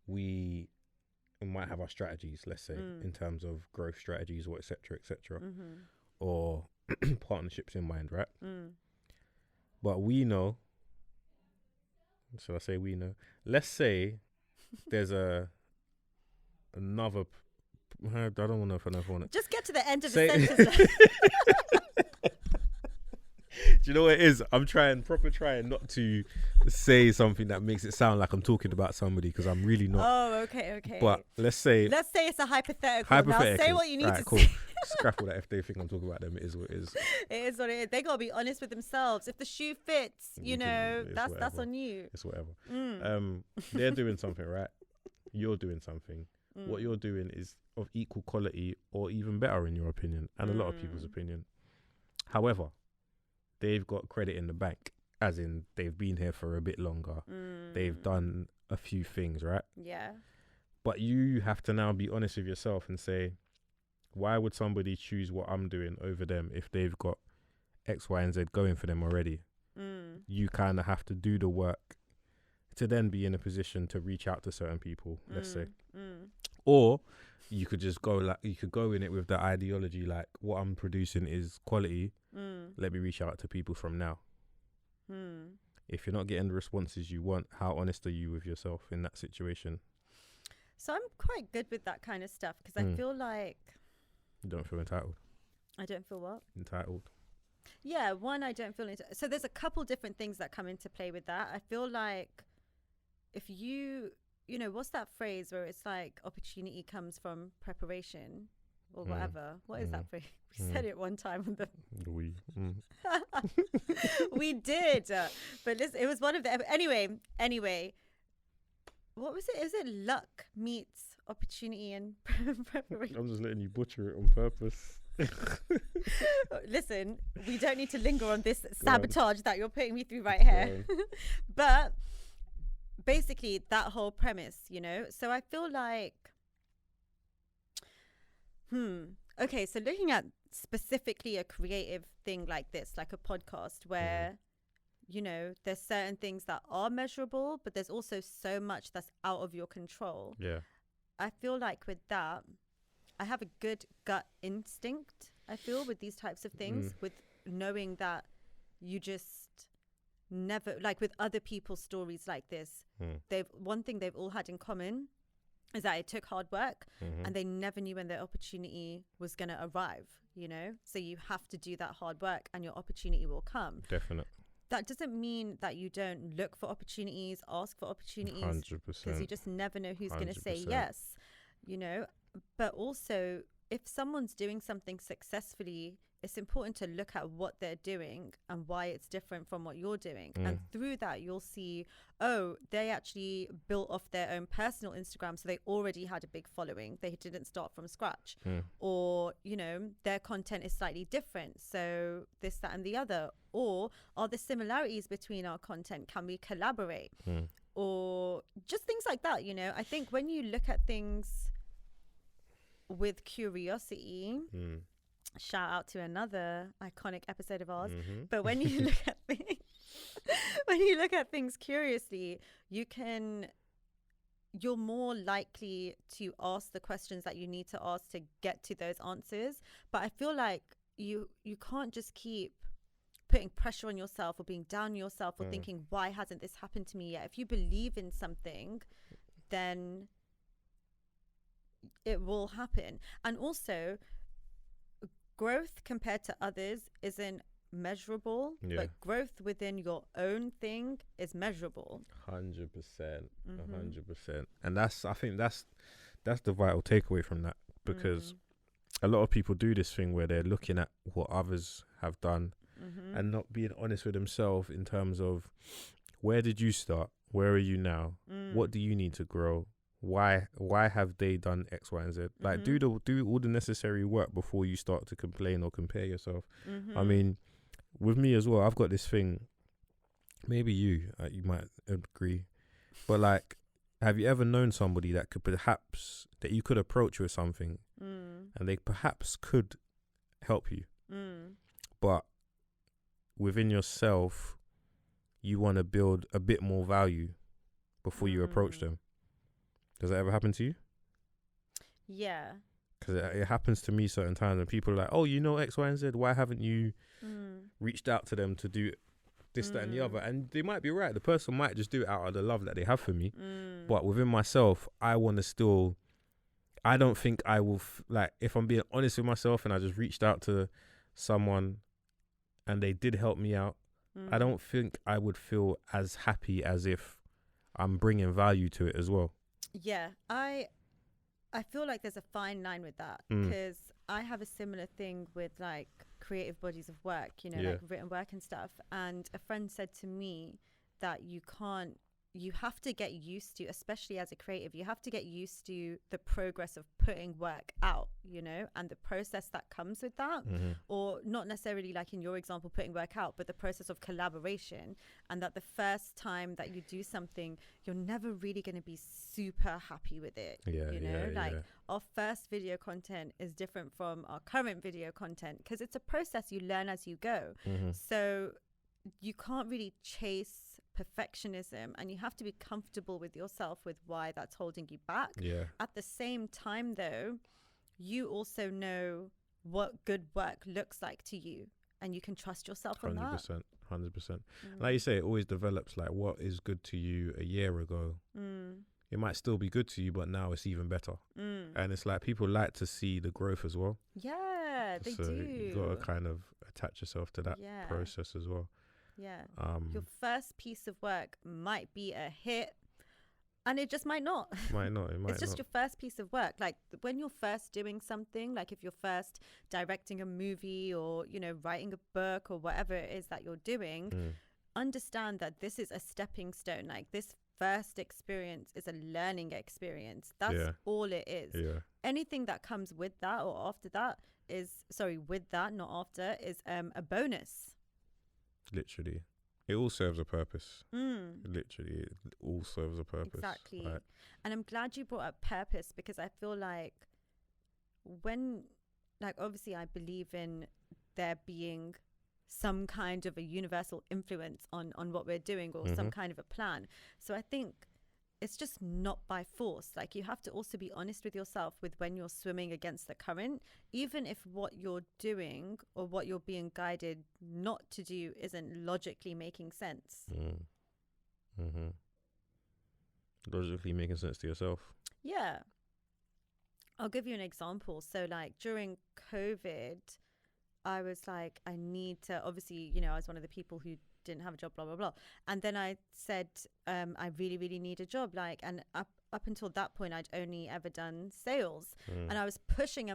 We might have our strategies, let's say, in terms of growth strategies or et cetera, or partnerships in mind, right? But we know, so I say we know, let's say there's another, I don't want to know if another one.
Just get to the end of the sentence.
Do you know what it is? I'm trying not to say something that makes it sound like I'm talking about somebody, because I'm really not.
Oh, okay.
But let's say
it's a hypothetical. Now say what you need to
cool.
say.
Scrap all that. If they think I'm talking about them, it is what it is.
It is what it is. They gotta be honest with themselves. If the shoe fits, that's on you.
It's whatever. They're doing something, right? You're doing something. What you're doing is of equal quality or even better in your opinion, and a lot of people's opinion. However, they've got credit in the bank, as in they've been here for a bit longer. They've done a few things, right?
Yeah.
But you have to now be honest with yourself and say, why would somebody choose what I'm doing over them if they've got X, Y, and Z going for them already? You kind of have to do the work to then be in a position to reach out to certain people, let's say. Or you could just go in it with the ideology, like, what I'm producing is quality. Let me reach out to people from now. If you're not getting the responses you want, how honest are you with yourself in that situation?
So I'm quite good with that kind of stuff, because I feel like...
You don't feel entitled?
I don't feel what?
Entitled.
Yeah, one, I don't feel entitled. So there's a couple different things that come into play with that. I feel like if you what's that phrase where it's like opportunity comes from preparation or whatever? What is that phrase? We said it one time on the... We did. But listen, it was one of the... Anyway. What was it? Is it luck meets opportunity and preparation? I'm
just letting you butcher it on purpose.
Listen, we don't need to linger on this sabotage that you're putting me through right here. But basically, that whole premise, So I feel like... Okay, so looking at specifically a creative thing like this, like a podcast where... there's certain things that are measurable, but there's also so much that's out of your control.
Yeah.
I feel like with that, I have a good gut instinct, I feel, with these types of things, with knowing that you just never, like with other people's stories like this, one thing they've all had in common is that it took hard work and they never knew when their opportunity was going to arrive, So you have to do that hard work and your opportunity will come.
Definitely.
That doesn't mean that you don't look for opportunities, ask for opportunities.
100%.
Because you just never know who's going to say yes, But also, if someone's doing something successfully, it's important to look at what they're doing and why it's different from what you're doing. And through that, you'll see, they actually built off their own personal Instagram. So they already had a big following. They didn't start from scratch. Or, their content is slightly different. So this, that, and the other. Or are there similarities between our content? Can we collaborate? Or just things like that, I think when you look at things with curiosity... Shout out to another iconic episode of ours. But when you look at things, curiously, you're more likely to ask the questions that you need to ask to get to those answers. But I feel like you can't just keep putting pressure on yourself or being down on yourself or thinking, why hasn't this happened to me yet? If you believe in something, then it will happen. And also, growth compared to others isn't measurable, but growth within your own thing is measurable.
100%, 100%. And I think that's the vital takeaway from that, because a lot of people do this thing where they're looking at what others have done and not being honest with themselves in terms of, where did you start? Where are you now? What do you need to grow? Why have they done X, Y, and Z? Like, do all the necessary work before you start to complain or compare yourself. I mean, with me as well, I've got this thing. Maybe you might agree, but like, have you ever known somebody that you could approach with something, and they perhaps could help you, but within yourself, you want to build a bit more value before you approach them. Does that ever happen to you?
Yeah.
Because it happens to me certain times, and people are like, oh, you know X, Y, and Z. Why haven't you reached out to them to do this, that, and the other? And they might be right. The person might just do it out of the love that they have for me. But within myself, I want to still... I don't think I will... like, if I'm being honest with myself and I just reached out to someone and they did help me out, I don't think I would feel as happy as if I'm bringing value to it as well.
Yeah, I feel like there's a fine line with that, because I have a similar thing with like creative bodies of work, you know, like written work and stuff. And a friend said to me that you have to get used to, especially as a creative, you have to get used to the progress of putting work out, you know, and the process that comes with that, or not necessarily like in your example, putting work out, but the process of collaboration. And that the first time that you do something, you're never really going to be super happy with it. Our first video content is different from our current video content because it's a process you learn as you go. So you can't really chase perfectionism, and you have to be comfortable with yourself with why that's holding you back. At the same time though, you also know what good work looks like to you, and you can trust yourself on that.
100%. Like you say, it always develops. Like what is good to you a year ago, it might still be good to you, but now it's even better. And it's like people like to see the growth as well.
Yeah, they do.
You got to kind of attach yourself to that process as well. Your first piece of work might be a hit, and it just might not. It's just your first piece of work. Like when you're first doing something, like if you're first directing a movie or, you know, writing a book or whatever it is that you're doing, understand that this is a stepping stone. Like this first experience is a learning experience. That's all it is. Anything that comes with that or after that is, with that, not after, is a bonus. Literally, it all serves a purpose. Literally, it all serves a purpose.
Exactly. And I'm glad you brought up purpose, because I feel like obviously I believe in there being some kind of a universal influence on what we're doing, or some kind of a plan. So I think it's just not by force. Like you have to also be honest with yourself with when you're swimming against the current, even if what you're doing or what you're being guided not to do isn't logically making sense.
Logically making sense to yourself. Yeah.
I'll give you an example. So like during COVID, I was like, I need to, obviously, you know, I was one of the people who didn't have a job, blah blah blah, and then I said I really need a job, like, and up until that point I'd only ever done sales, and I was pushing,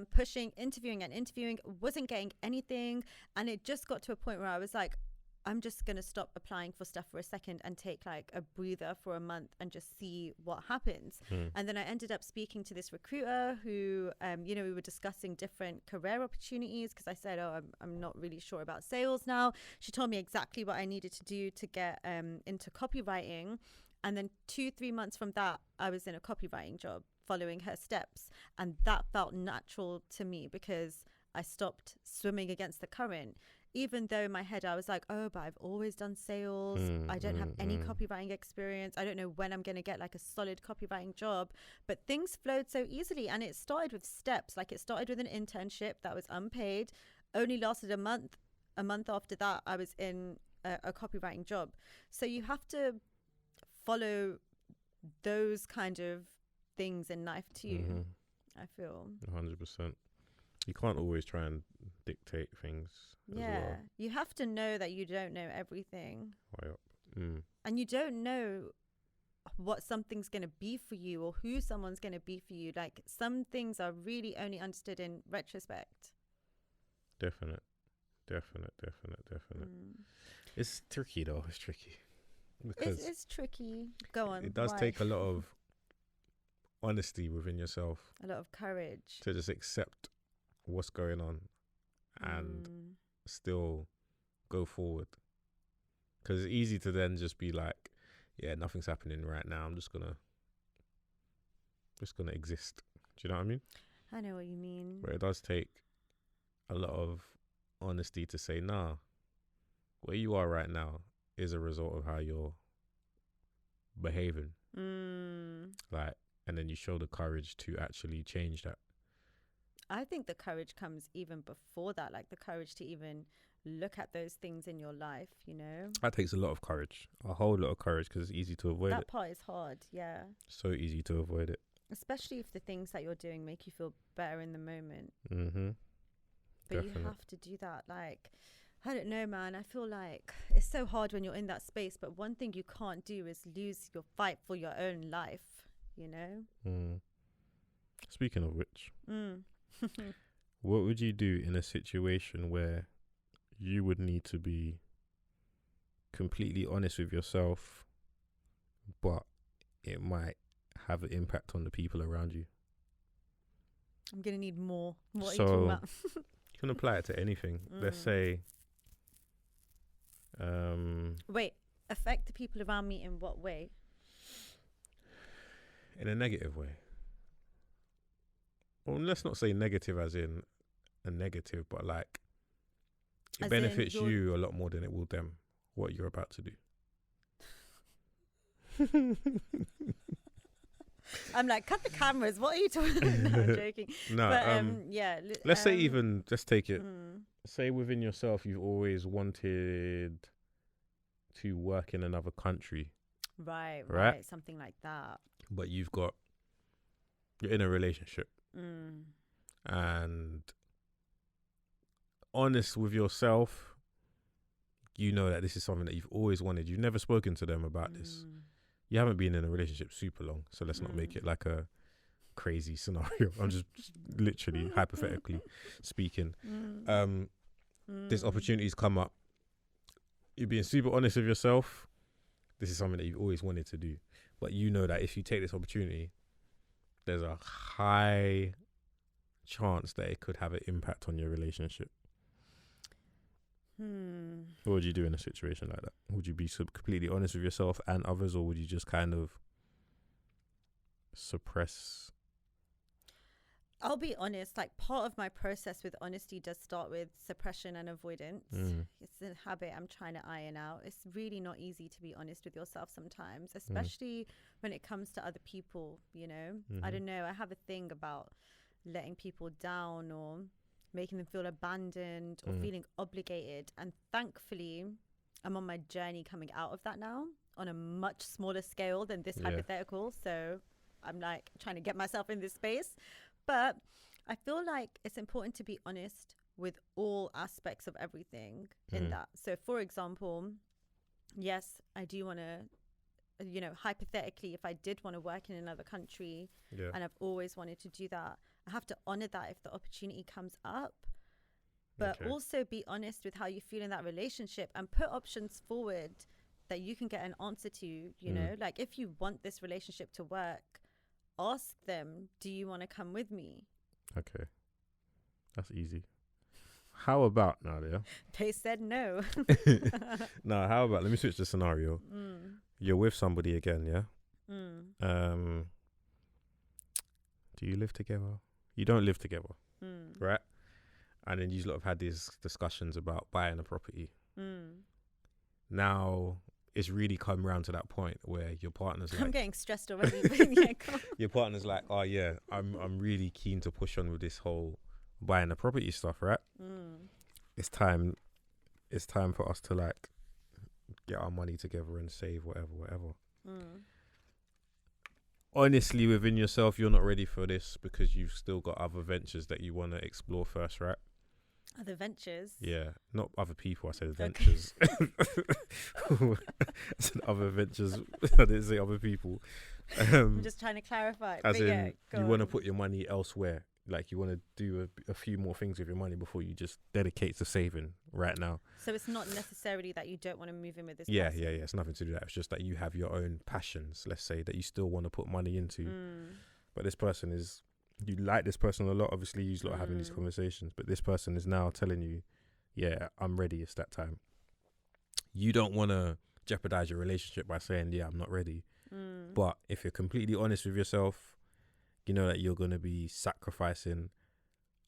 interviewing, wasn't getting anything, and it just got to a point where I was like, I'm just gonna stop applying for stuff for a second and take like a breather for a month and just see what happens. And then I ended up speaking to this recruiter who, you know, we were discussing different career opportunities, because I said, oh, I'm not really sure about sales now. She told me exactly what I needed to do to get into copywriting. And then 2-3 months from that, I was in a copywriting job following her steps. And that felt natural to me because I stopped swimming against the current. Even though in my head I was like, oh, but I've always done sales. I don't have any copywriting experience. I don't know when I'm going to get like a solid copywriting job. But things flowed so easily. And it started with steps. Like it started with an internship that was unpaid, only lasted a month. A month after that, I was in a copywriting job. So you have to follow those kind of things in life too, I feel.
100%. You can't always try and dictate things.
Yeah, you have to know that you don't know everything. And you don't know what something's going to be for you or who someone's going to be for you. Like some things are really only understood in retrospect. Definite.
It's tricky though. It's tricky. Because
it's tricky. Go on.
It does take a lot of honesty within yourself.
A lot of courage.
To just accept what's going on and still go forward, because it's easy to then just be like, yeah, nothing's happening right now, I'm just gonna exist. Do you know what I mean?
I know what you mean.
But it does take a lot of honesty to say, nah, where you are right now is a result of how you're behaving. Like, and then you show the courage to actually change that.
I think the courage comes even before that, like the courage to even look at those things in your life, you know?
That takes a lot of courage, a whole lot of courage, because it's easy to avoid it.
That part is hard, yeah.
So easy to avoid it.
Especially if the things that you're doing make you feel better in the moment.
Mm-hmm.
But
Definitely.
you have to do that. Like, I don't know, man. I feel like it's so hard when you're in that space. But one thing you can't do is lose your fight for your own life, you know?
Speaking of which, what would you do in a situation where you would need to be completely honest with yourself, but it might have an impact on the people around you?
I'm going to need more. What
So,
are you talking about?
You can apply it to anything. Let's say...
Wait, affect the people around me in what way?
In a negative way. Well, let's not say negative as in a negative, but like it
As
benefits
in
you a lot more than it will them, what you're about to do.
I'm like, cut the cameras. What are you talking about? No, I'm joking.
No,
But, yeah.
let's say even, let's take it, say within yourself you've always wanted to work in another country.
Right. Something like that.
But you're in a relationship. And honest with yourself, you know that this is something that you've always wanted. You've never spoken to them about this. You haven't been in a relationship super long, so let's not make it like a crazy scenario. I'm just literally hypothetically speaking. This opportunity's come up. You're being super honest with yourself. This is something that you've always wanted to do, but you know that if you take this opportunity, there's a high chance that it could have an impact on your relationship. What would you do in a situation like that? Would you be completely honest with yourself and others, or would you just kind of suppress?
I'll be honest, like part of my process with honesty does start with suppression and avoidance. It's a habit I'm trying to iron out. It's really not easy to be honest with yourself sometimes, especially when it comes to other people, you know? I don't know. I have a thing about letting people down or making them feel abandoned or feeling obligated. And thankfully, I'm on my journey coming out of that now on a much smaller scale than this hypothetical. So I'm like trying to get myself in this space. But I feel like it's important to be honest with all aspects of everything in that. So, for example, yes, I do want to, you know, hypothetically, if I did want to work in another country and I've always wanted to do that, I have to honor that if the opportunity comes up. But also be honest with how you feel in that relationship and put options forward that you can get an answer to, you know, like if you want this relationship to work, ask them, do you want to come with me?
Okay. That's easy. How about, Nadia?
They said no.
No, how about, let me switch the scenario. You're with somebody again, yeah? Do you live together? You don't live together, right? And then you lot have had these discussions about buying a property. Now, it's really come around to that point where your partner's like...
I'm getting stressed already. Yeah,
your partner's like, oh yeah, I'm really keen to push on with this whole buying the property stuff, right? It's time for us to like get our money together and save whatever. Honestly, within yourself, you're not ready for this because you've still got other ventures that you want to explore first, right?
Other ventures?
Yeah, not other people. I said ventures. I said other ventures. I didn't say other people.
I'm just trying to clarify.
As in, you want to put your money elsewhere. Like you want to do a few more things with your money before you just dedicate to saving right now.
So it's not necessarily that you don't want to move in with this person.
Yeah. It's nothing to do with that. It's just that you have your own passions, let's say, that you still want to put money into. But this person is... You like this person a lot. Obviously, you're not having these conversations. But this person is now telling you, yeah, I'm ready. It's that time. You don't want to jeopardize your relationship by saying, yeah, I'm not ready. But if you're completely honest with yourself, you know that you're going to be sacrificing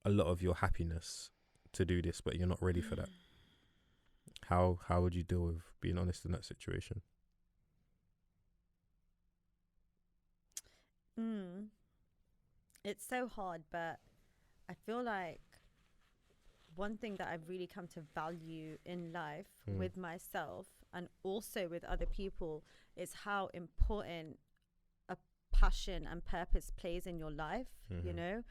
a lot of your happiness to do this, but you're not ready for that. How would you deal with being honest in that situation?
It's so hard, but I feel like one thing that I've really come to value in life with myself and also with other people is how important a passion and purpose plays in your life, you know?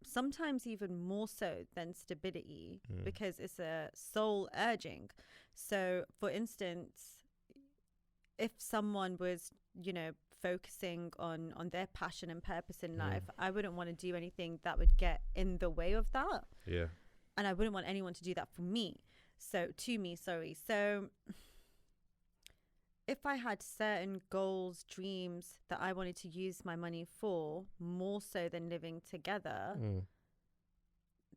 Sometimes even more so than stability, because it's a soul urging. So, for instance, if someone was, you know, focusing on their passion and purpose in life, I wouldn't want to do anything that would get in the way of that.
Yeah.
And I wouldn't want anyone to do that for me. So if I had certain goals, dreams that I wanted to use my money for, more so than living together,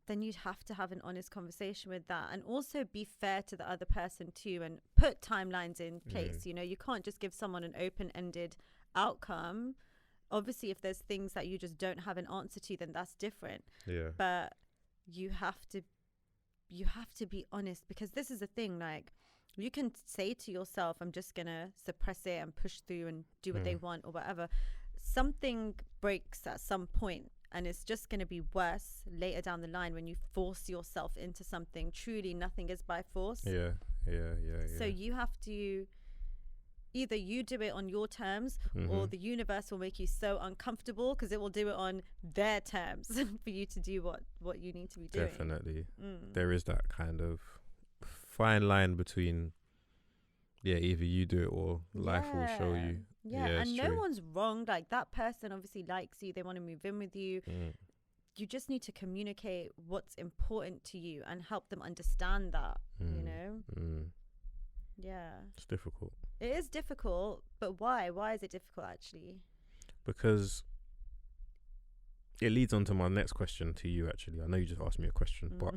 then you'd have to have an honest conversation with that, and also be fair to the other person too, and put timelines in place. You know, you can't just give someone an open-ended outcome. Obviously, if there's things that you just don't have an answer to, then that's different.
Yeah.
But you have to be honest, because this is the thing, like, you can say to yourself, I'm just gonna suppress it and push through and do what they want or whatever. Something breaks at some point, and it's just gonna be worse later down the line when you force yourself into something. Truly, nothing is by force.
Yeah.
So you have to, either you do it on your terms, or the universe will make you so uncomfortable because it will do it on their terms for you to do what you need to be doing.
Definitely. There is that kind of fine line between, either you do it or life will show you.
Yeah, and no one's wrong. Like, that person obviously likes you. They want to move in with you. You just need to communicate what's important to you and help them understand that, you know? Yeah.
It's difficult.
It is difficult, but why? Why is it difficult, actually?
Because it leads on to my next question to you, actually. I know you just asked me a question, but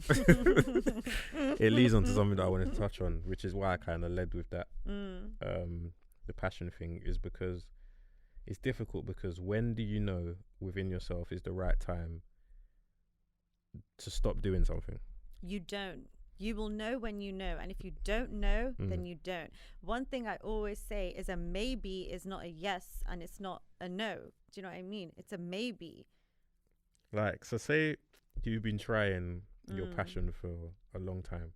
it leads on to something that I wanted to touch on, which is why I kind of led with that. The passion thing is because it's difficult, because when do you know within yourself is the right time to stop doing something?
You don't. You will know when you know. And if you don't know, then you don't. One thing I always say is a maybe is not a yes, and it's not a no. Do you know what I mean? It's a maybe.
Like, so say you've been trying your passion for a long time.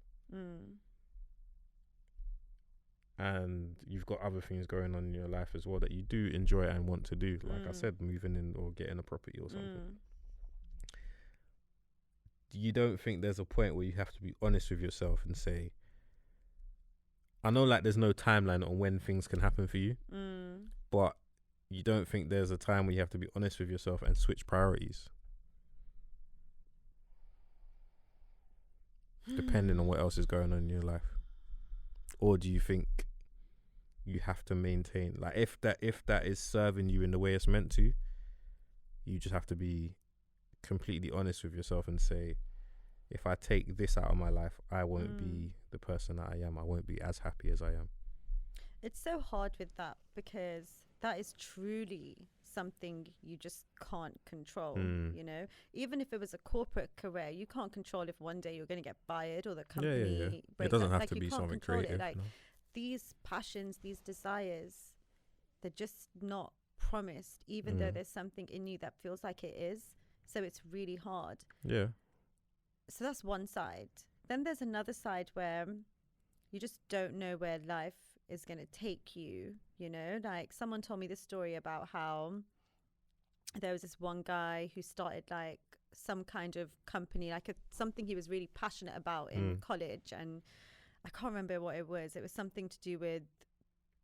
And you've got other things going on in your life as well that you do enjoy and want to do. Like I said, moving in or getting a property or something. You don't think there's a point where you have to be honest with yourself and say, I know, like, there's no timeline on when things can happen for you, but you don't think there's a time where you have to be honest with yourself and switch priorities, depending on what else is going on in your life? Or do you think you have to maintain, like, if that is serving you in the way it's meant to, you just have to be completely honest with yourself and say, if I take this out of my life, I won't be the person that I am. I won't be as happy as I am.
It's so hard with that, because that is truly something you just can't control. You know, even if it was a corporate career, you can't control if one day you're going to get fired or the company breaks
it doesn't
up.
have
like,
to be something
control
creative.
it. Like, these passions, these desires, they're just not promised, even though there's something in you that feels like it is. So it's really hard.
Yeah.
So that's one side. Then there's another side where you just don't know where life is going to take you, you know? Like, someone told me this story about how there was this one guy who started, like, some kind of company, like something he was really passionate about in college, and I can't remember what it was. It was something to do with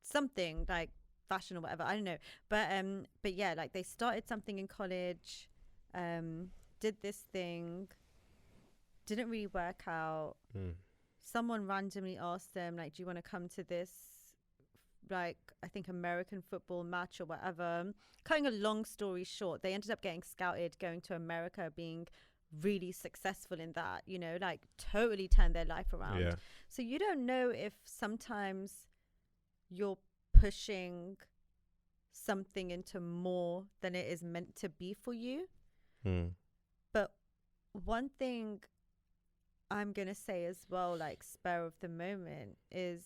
something like fashion or whatever, I don't know, but yeah, like, they started something in college, did this thing, didn't really work out. Someone randomly asked them, like, do you want to come to this, like, I think American football match or whatever? Cutting a long story short, they ended up getting scouted, going to America, being really successful in that, you know, like, totally turned their life around. So you don't know if sometimes you're pushing something into more than it is meant to be for you. But one thing I'm going to say as well, like spur of the moment, is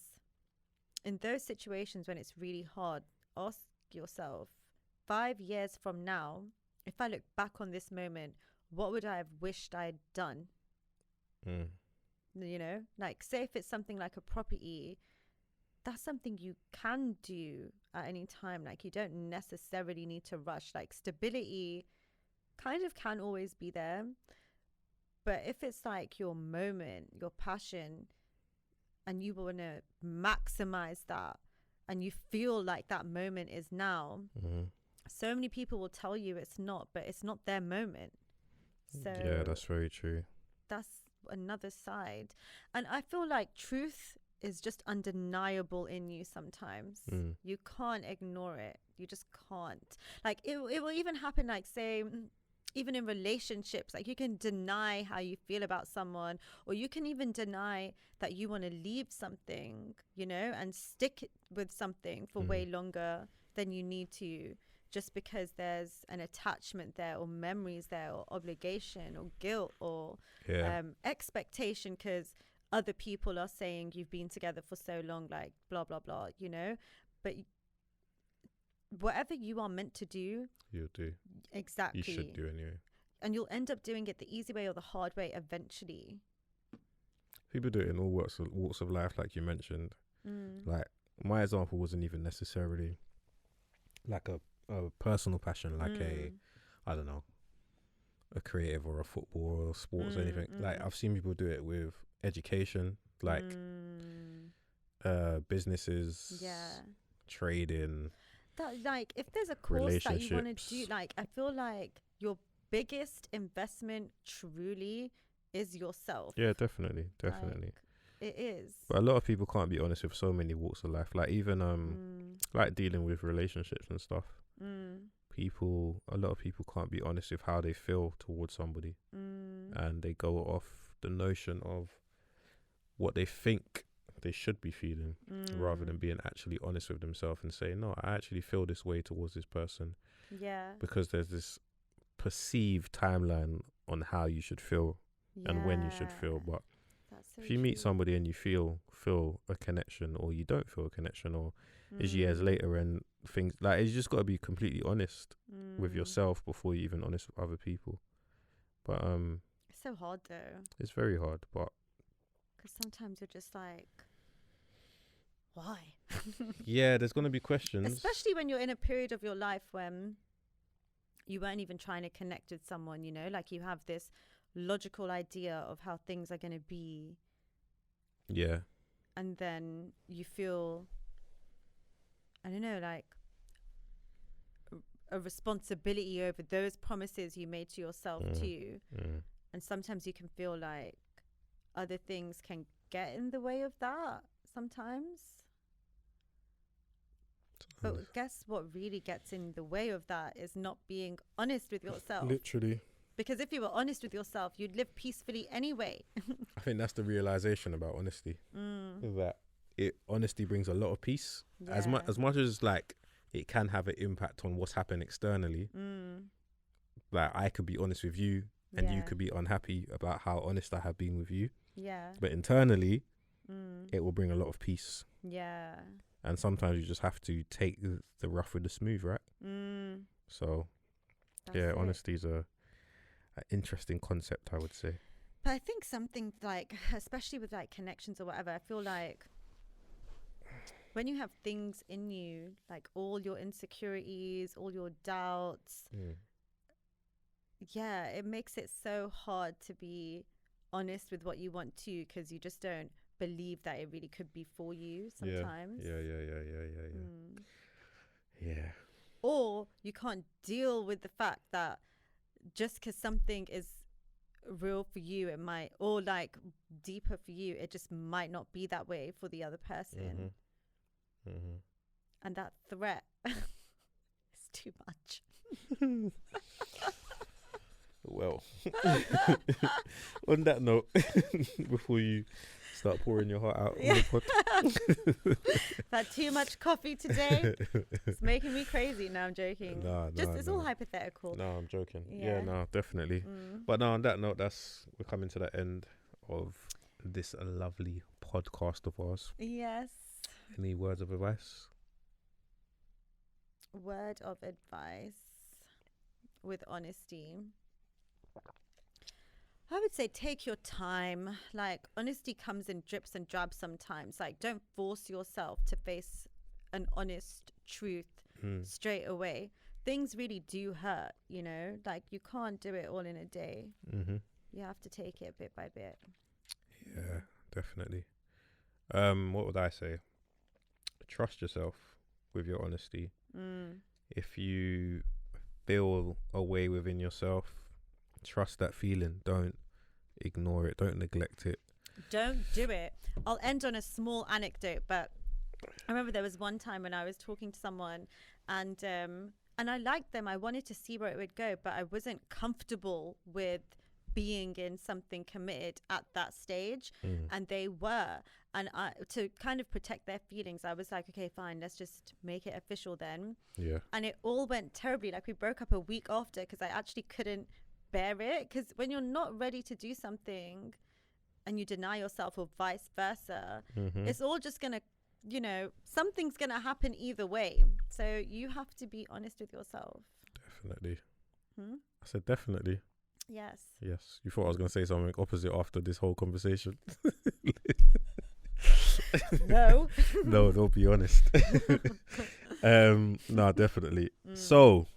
in those situations when it's really hard, ask yourself, 5 years from now, if I look back on this moment, what would I have wished I'd done? You know, like say if it's something like a property, that's something you can do at any time. Like you don't necessarily need to rush. Like stability kind of can always be there. But if it's like your moment, your passion, and you want to maximize that, and you feel like that moment is now, so many people will tell you it's not, but it's not their moment. So
yeah, that's very true.
That's another side. And I feel like truth is just undeniable in you sometimes. You can't ignore it. You just can't. Like it will even happen, like say, even in relationships, like you can deny how you feel about someone, or you can even deny that you want to leave something, you know, and stick with something for way longer than you need to, just because there's an attachment there, or memories there, or obligation, or guilt, or expectation, because other people are saying you've been together for so long, like blah blah blah, you know. But whatever you are meant to do,
you'll do.
Exactly.
You should do anyway. And
you'll end up doing it the easy way or the hard way eventually.
People do it in all walks of life, like you mentioned. Like my example wasn't even necessarily like a personal passion, like I don't know, a creative or a football or sports or anything. Like I've seen people do it with education, like businesses, trading.
That, like, if there's a course that you want to do, like, I feel like your biggest investment truly is yourself.
Yeah, definitely.
Like, it is.
But a lot of people can't be honest with so many walks of life. Like even like dealing with relationships and stuff. A lot of people can't be honest with how they feel towards somebody, and they go off the notion of what they think they should be feeling, rather than being actually honest with themselves and saying, no, I actually feel this way towards this person.
Yeah.
Because there's this perceived timeline on how you should feel and when you should feel. But if you meet somebody and you feel a connection, or you don't feel a connection, or it's years later and things, like, you just got to be completely honest with yourself before you're even honest with other people. But
it's so hard though.
It's very hard, but
because sometimes you're just like, why?
Yeah, there's going to be questions.
Especially when you're in a period of your life when you weren't even trying to connect with someone, you know, like you have this logical idea of how things are going to be.
Yeah.
And then you feel, I don't know, like a responsibility over those promises you made to yourself too. And sometimes you can feel like other things can get in the way of that sometimes. But guess what really gets in the way of that is not being honest with yourself.
Literally. Because
if you were honest with yourself, you'd live peacefully anyway.
I think that's the realization about honesty. That honesty brings a lot of peace. Yeah. As much as like it can have an impact on what's happened externally. Like I could be honest with you, and you could be unhappy about how honest I have been with you.
Yeah.
But internally, it will bring a lot of peace.
Yeah.
And sometimes you just have to take the rough with the smooth, right? So, honesty is an interesting concept, I would say.
But I think something like, especially with like connections or whatever, I feel like when you have things in you, like all your insecurities, all your doubts, it makes it so hard to be honest with what you want to, because you just don't believe that it really could be for you sometimes. Yeah. Or you can't deal with the fact that just because something is real for you, it might, or like deeper for you, it just might not be that way for the other person. And that threat is too much.
Well, on that note, before you start pouring your heart out on the pod.
Had too much coffee today. It's making me crazy. No, I'm joking. It's all hypothetical.
No, I'm joking. Yeah, no, definitely. But no, on that note, we're coming to the end of this lovely podcast of ours.
Yes.
Any words of advice?
Word of advice with honesty. I would say take your time. Like, honesty comes in drips and drabs sometimes. Like, don't force yourself to face an honest truth straight away. Things really do hurt, you know? Like, you can't do it all in a day. You have to take it bit by bit.
Yeah, definitely. What would I say? Trust yourself with your honesty. If you feel a way within yourself, trust that feeling. Don't ignore it. Don't neglect it.
Don't do it. I'll end on a small anecdote, but I remember there was one time when I was talking to someone and I liked them. I wanted to see where it would go, but I wasn't comfortable with being in something committed at that stage, and they were. And to kind of protect their feelings, I was like, okay, fine, let's just make it official then.
Yeah.
And it all went terribly. Like, we broke up a week after because I actually couldn't bear it. Because when you're not ready to do something and you deny yourself, or vice versa, it's all just gonna, you know, something's gonna happen either way. So you have to be honest with yourself.
Definitely. I said definitely.
Yes.
Yes. You thought I was going to say something opposite after this whole conversation.
No.
No, don't be honest. No, definitely. So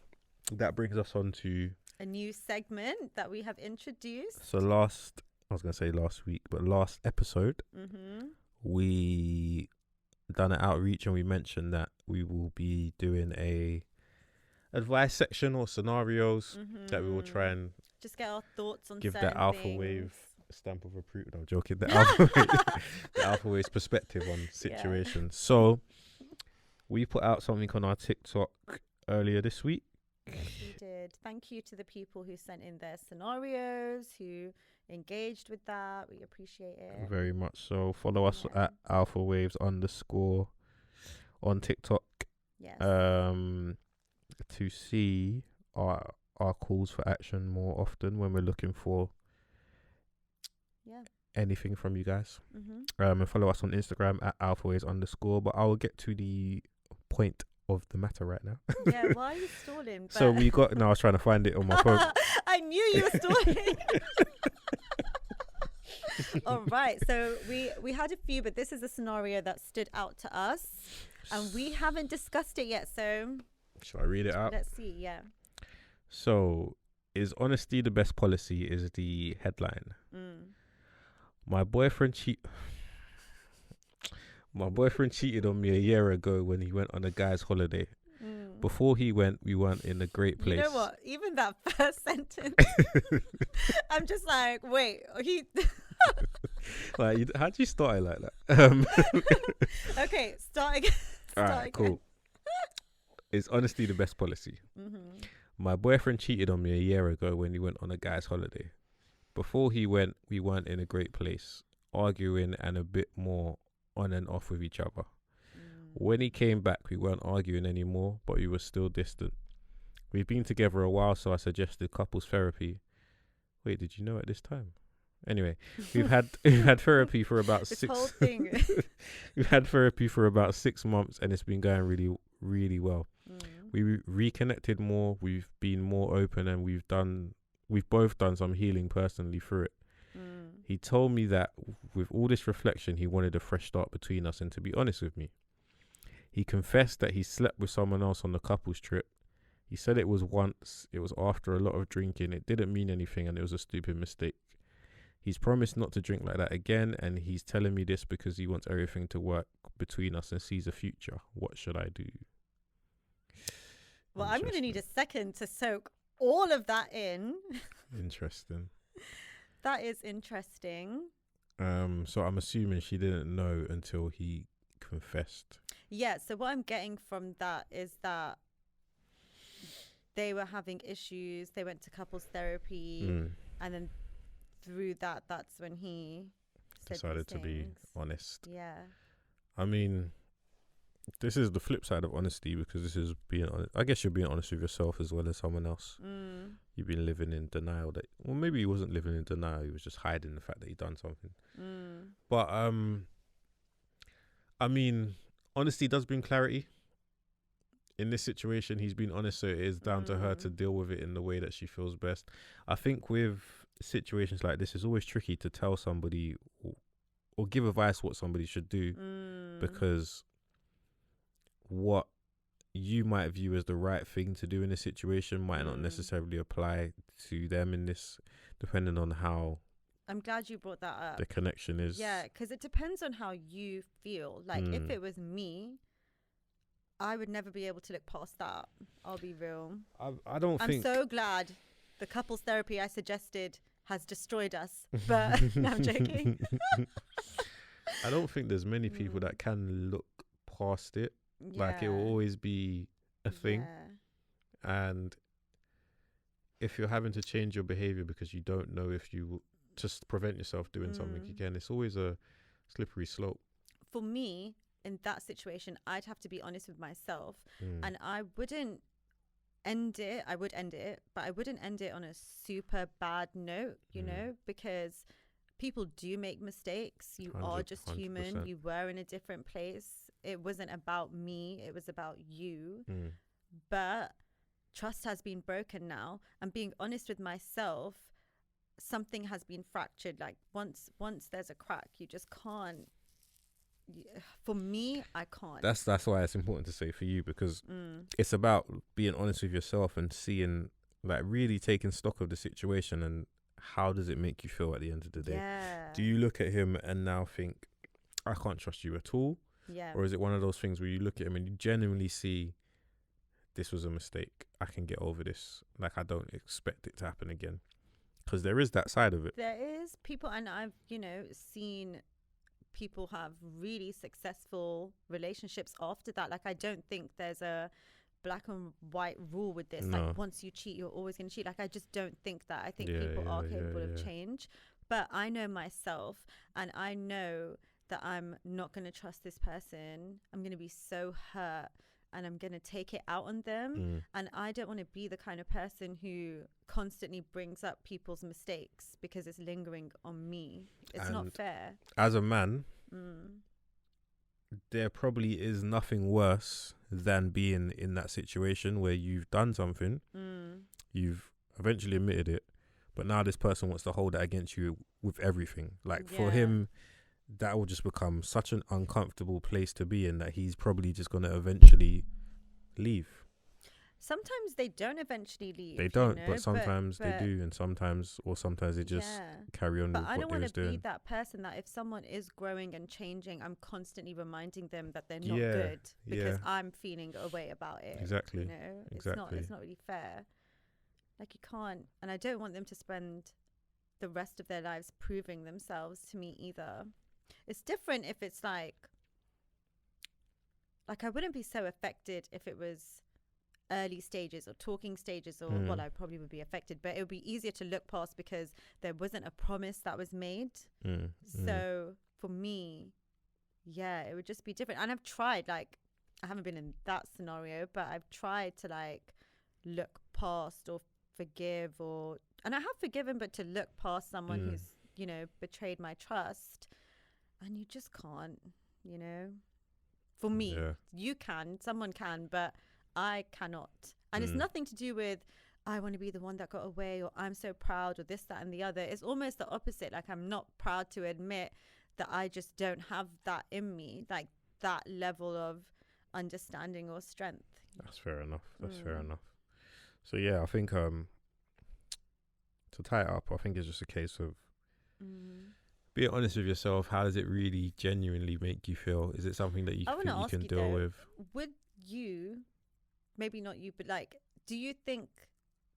that brings us on to
a new segment that we have introduced.
So last week, but last episode, we done an outreach and we mentioned that we will be doing a advice section or scenarios that we will try and
just get our thoughts on
give
certain
that alpha
things.
wave stamp of approval. No, I'm joking. The alpha wave's perspective on situations. Yeah. So we put out something on our TikTok earlier this week.
Yes, we did. Thank you to the people who sent in their scenarios, who engaged with that. We appreciate it
very much. So follow us at Alphawaves _ on TikTok.
Yes.
To see our calls for action more often when we're looking for anything from you guys. And follow us on Instagram at Alphawaves _ but I will get to the point of the matter right now.
Yeah, why are you stalling?
So we got, no, I was trying to find it on my phone.
I knew you were stalling. All right, so we had a few, but this is a scenario that stood out to us and we haven't discussed it yet, so
shall I read it out?
Let's see. Yeah.
So, is honesty the best policy? Is the headline. My boyfriend cheated on me a year ago when he went on a guy's holiday. Before he went, we weren't in a great place.
You know what? Even that first sentence, I'm just like, wait, he.
Like, how'd you start it like that?
Okay, start again.
All right, cool. Is honesty the best policy? My boyfriend cheated on me a year ago when he went on a guy's holiday. Before he went, we weren't in a great place, arguing and a bit more on and off with each other. When he came back, we weren't arguing anymore, but we were still distant. We've been together a while, so I suggested couples therapy. Wait, did you know at this time? Anyway, we've had therapy for about We've had therapy for about 6 months, and it's been going really, really well. We reconnected more. We've been more open, and we've both done some healing personally through it. He told me that with all this reflection, he wanted a fresh start between us, and to be honest with me, he confessed that he slept with someone else on the couples trip. He said it was once. It was after a lot of drinking. It didn't mean anything, and it was a stupid mistake. He's promised not to drink like that again, and he's telling me this because he wants everything to work between us and sees a future. What should I do?
Well, I'm going to need a second to soak all of that in.
Interesting.
That is interesting.
So I'm assuming she didn't know until he confessed. Yeah,
so what I'm getting from that is that they were having issues. They went to couples therapy, and then through that, that's when he
decided to be honest.
Yeah.
I mean, this is the flip side of honesty, because this is being honest. I guess you're being honest with yourself as well as someone else. You've been living in denial that, well, maybe he wasn't living in denial. He was just hiding the fact that he done something. But I mean, honesty does bring clarity. In this situation, he's been honest, so it is down to her to deal with it in the way that she feels best. I think with situations like this, it's always tricky to tell somebody or give advice what somebody should do, because what you might view as the right thing to do in this situation might not necessarily apply to them in this, depending on how.
I'm glad you brought that up.
The connection is.
Yeah, because it depends on how you feel. Like, if it was me, I would never be able to look past that. I'll be real.
I'm
so glad the couples therapy I suggested has destroyed us. But no, I'm joking.
I don't think there's many people that can look past it. Yeah. Like, it will always be a thing. Yeah. And if you're having to change your behavior because you don't know if you will just prevent yourself doing something again, it's always a slippery slope. For me, in that situation, I'd have to be honest with myself, and I wouldn't end it. I would end it, but I wouldn't end it on a super bad note, you know, because people do make mistakes. You are just 100%. Human. You were in a different place. It wasn't about me. It was about you. But trust has been broken now. And being honest with myself, something has been fractured. Like, once there's a crack, you just can't. For me, I can't. That's why it's important to say for you, because it's about being honest with yourself and seeing, like, really taking stock of the situation and how does it make you feel at the end of the day. Do you look at him and now think, I can't trust you at all? Or is it one of those things where you look at him and you genuinely see, this was a mistake, I can get over this, like, I don't expect it to happen again? Because there is that side of it. There is people, and I've seen people have really successful relationships after that. Like, I don't think there's a black and white rule with this. No. Like, once you cheat, you're always going to cheat. Like, I just don't think that. I think people are capable of change. But I know myself, and I know that I'm not going to trust this person. I'm going to be so hurt, and I'm going to take it out on them. And I don't want to be the kind of person who constantly brings up people's mistakes because it's lingering on me. It's not fair. As a man, there probably is nothing worse than being in that situation where you've done something, you've eventually admitted it, but now this person wants to hold it against you with everything. Like, for him, that will just become such an uncomfortable place to be in that he's probably just going to eventually leave. Sometimes they don't eventually leave. They don't, but sometimes they do, and sometimes they just carry on with what they was doing. But I don't want to be that person that if someone is growing and changing, I'm constantly reminding them that they're not good because I'm feeling a way about it. Exactly. Exactly. It's not really fair. Like, you can't, and I don't want them to spend the rest of their lives proving themselves to me either. It's different if it's like I wouldn't be so affected if it was early stages or talking stages, or well, I probably would be affected, but it would be easier to look past because there wasn't a promise that was made. So for me, it would just be different. And I've tried, like, I haven't been in that scenario, but I've tried to, like, look past or forgive, and I have forgiven, but to look past someone who's, betrayed my trust, and you just can't, for me. You can, someone can, but I cannot. And it's nothing to do with I want to be the one that got away, or I'm so proud, or this, that, and the other. It's almost the opposite. Like, I'm not proud to admit that I just don't have that in me, like that level of understanding or strength. That's fair enough. Fair enough. So I think to tie it up, I think it's just a case of being honest with yourself. How does it really genuinely make you feel? Is it something that you think you can deal with? Would you, maybe not you, but, like, do you think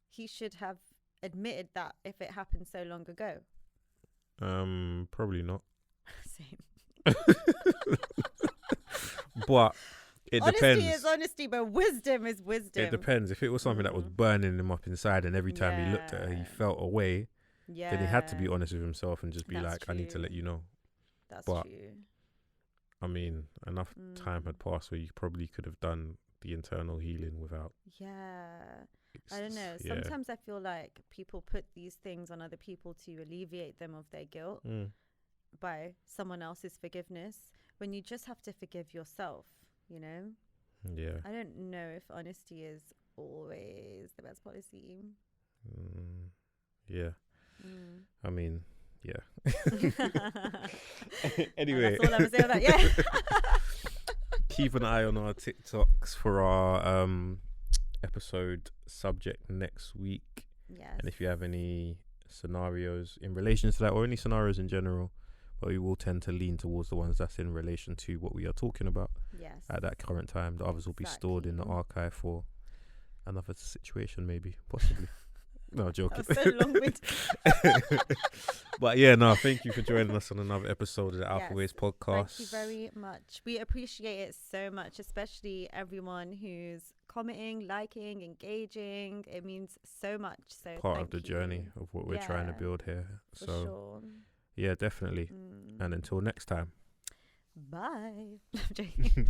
he should have admitted that if it happened so long ago? Probably not. Same. But it depends. Honesty is honesty, but wisdom is wisdom. It depends. If it was something that was burning him up inside, and every time he looked at her, he felt a way, then he had to be honest with himself and just be like, true. I need to let you know. That's true. I mean, enough time had passed where you probably could have done the internal healing without.
Yeah. I don't know. Sometimes I feel like people put these things on other people to alleviate them of their guilt by someone else's forgiveness, when you just have to forgive yourself, you know?
Yeah.
I don't know if honesty is always the best policy.
Yeah. I mean, yeah. Anyway.
That's all I was saying about, yeah.
Keep an eye on our TikToks for our episode subject next week.
Yes.
And if you have any scenarios in relation to that, or any scenarios in general, but we will tend to lean towards the ones that's in relation to what we are talking about at that current time. The others will be stored in the archive for another situation, maybe, possibly. No, joking.
That was so long-winded.
But yeah, no, thank you for joining us on another episode of the Alphawaves podcast.
Thank you very much. We appreciate it so much, especially everyone who's commenting, liking, engaging. It means so much. So
part of the journey of what we're trying to build here.
For
so
sure.
Yeah, definitely. And until next time.
Bye. I'm joking.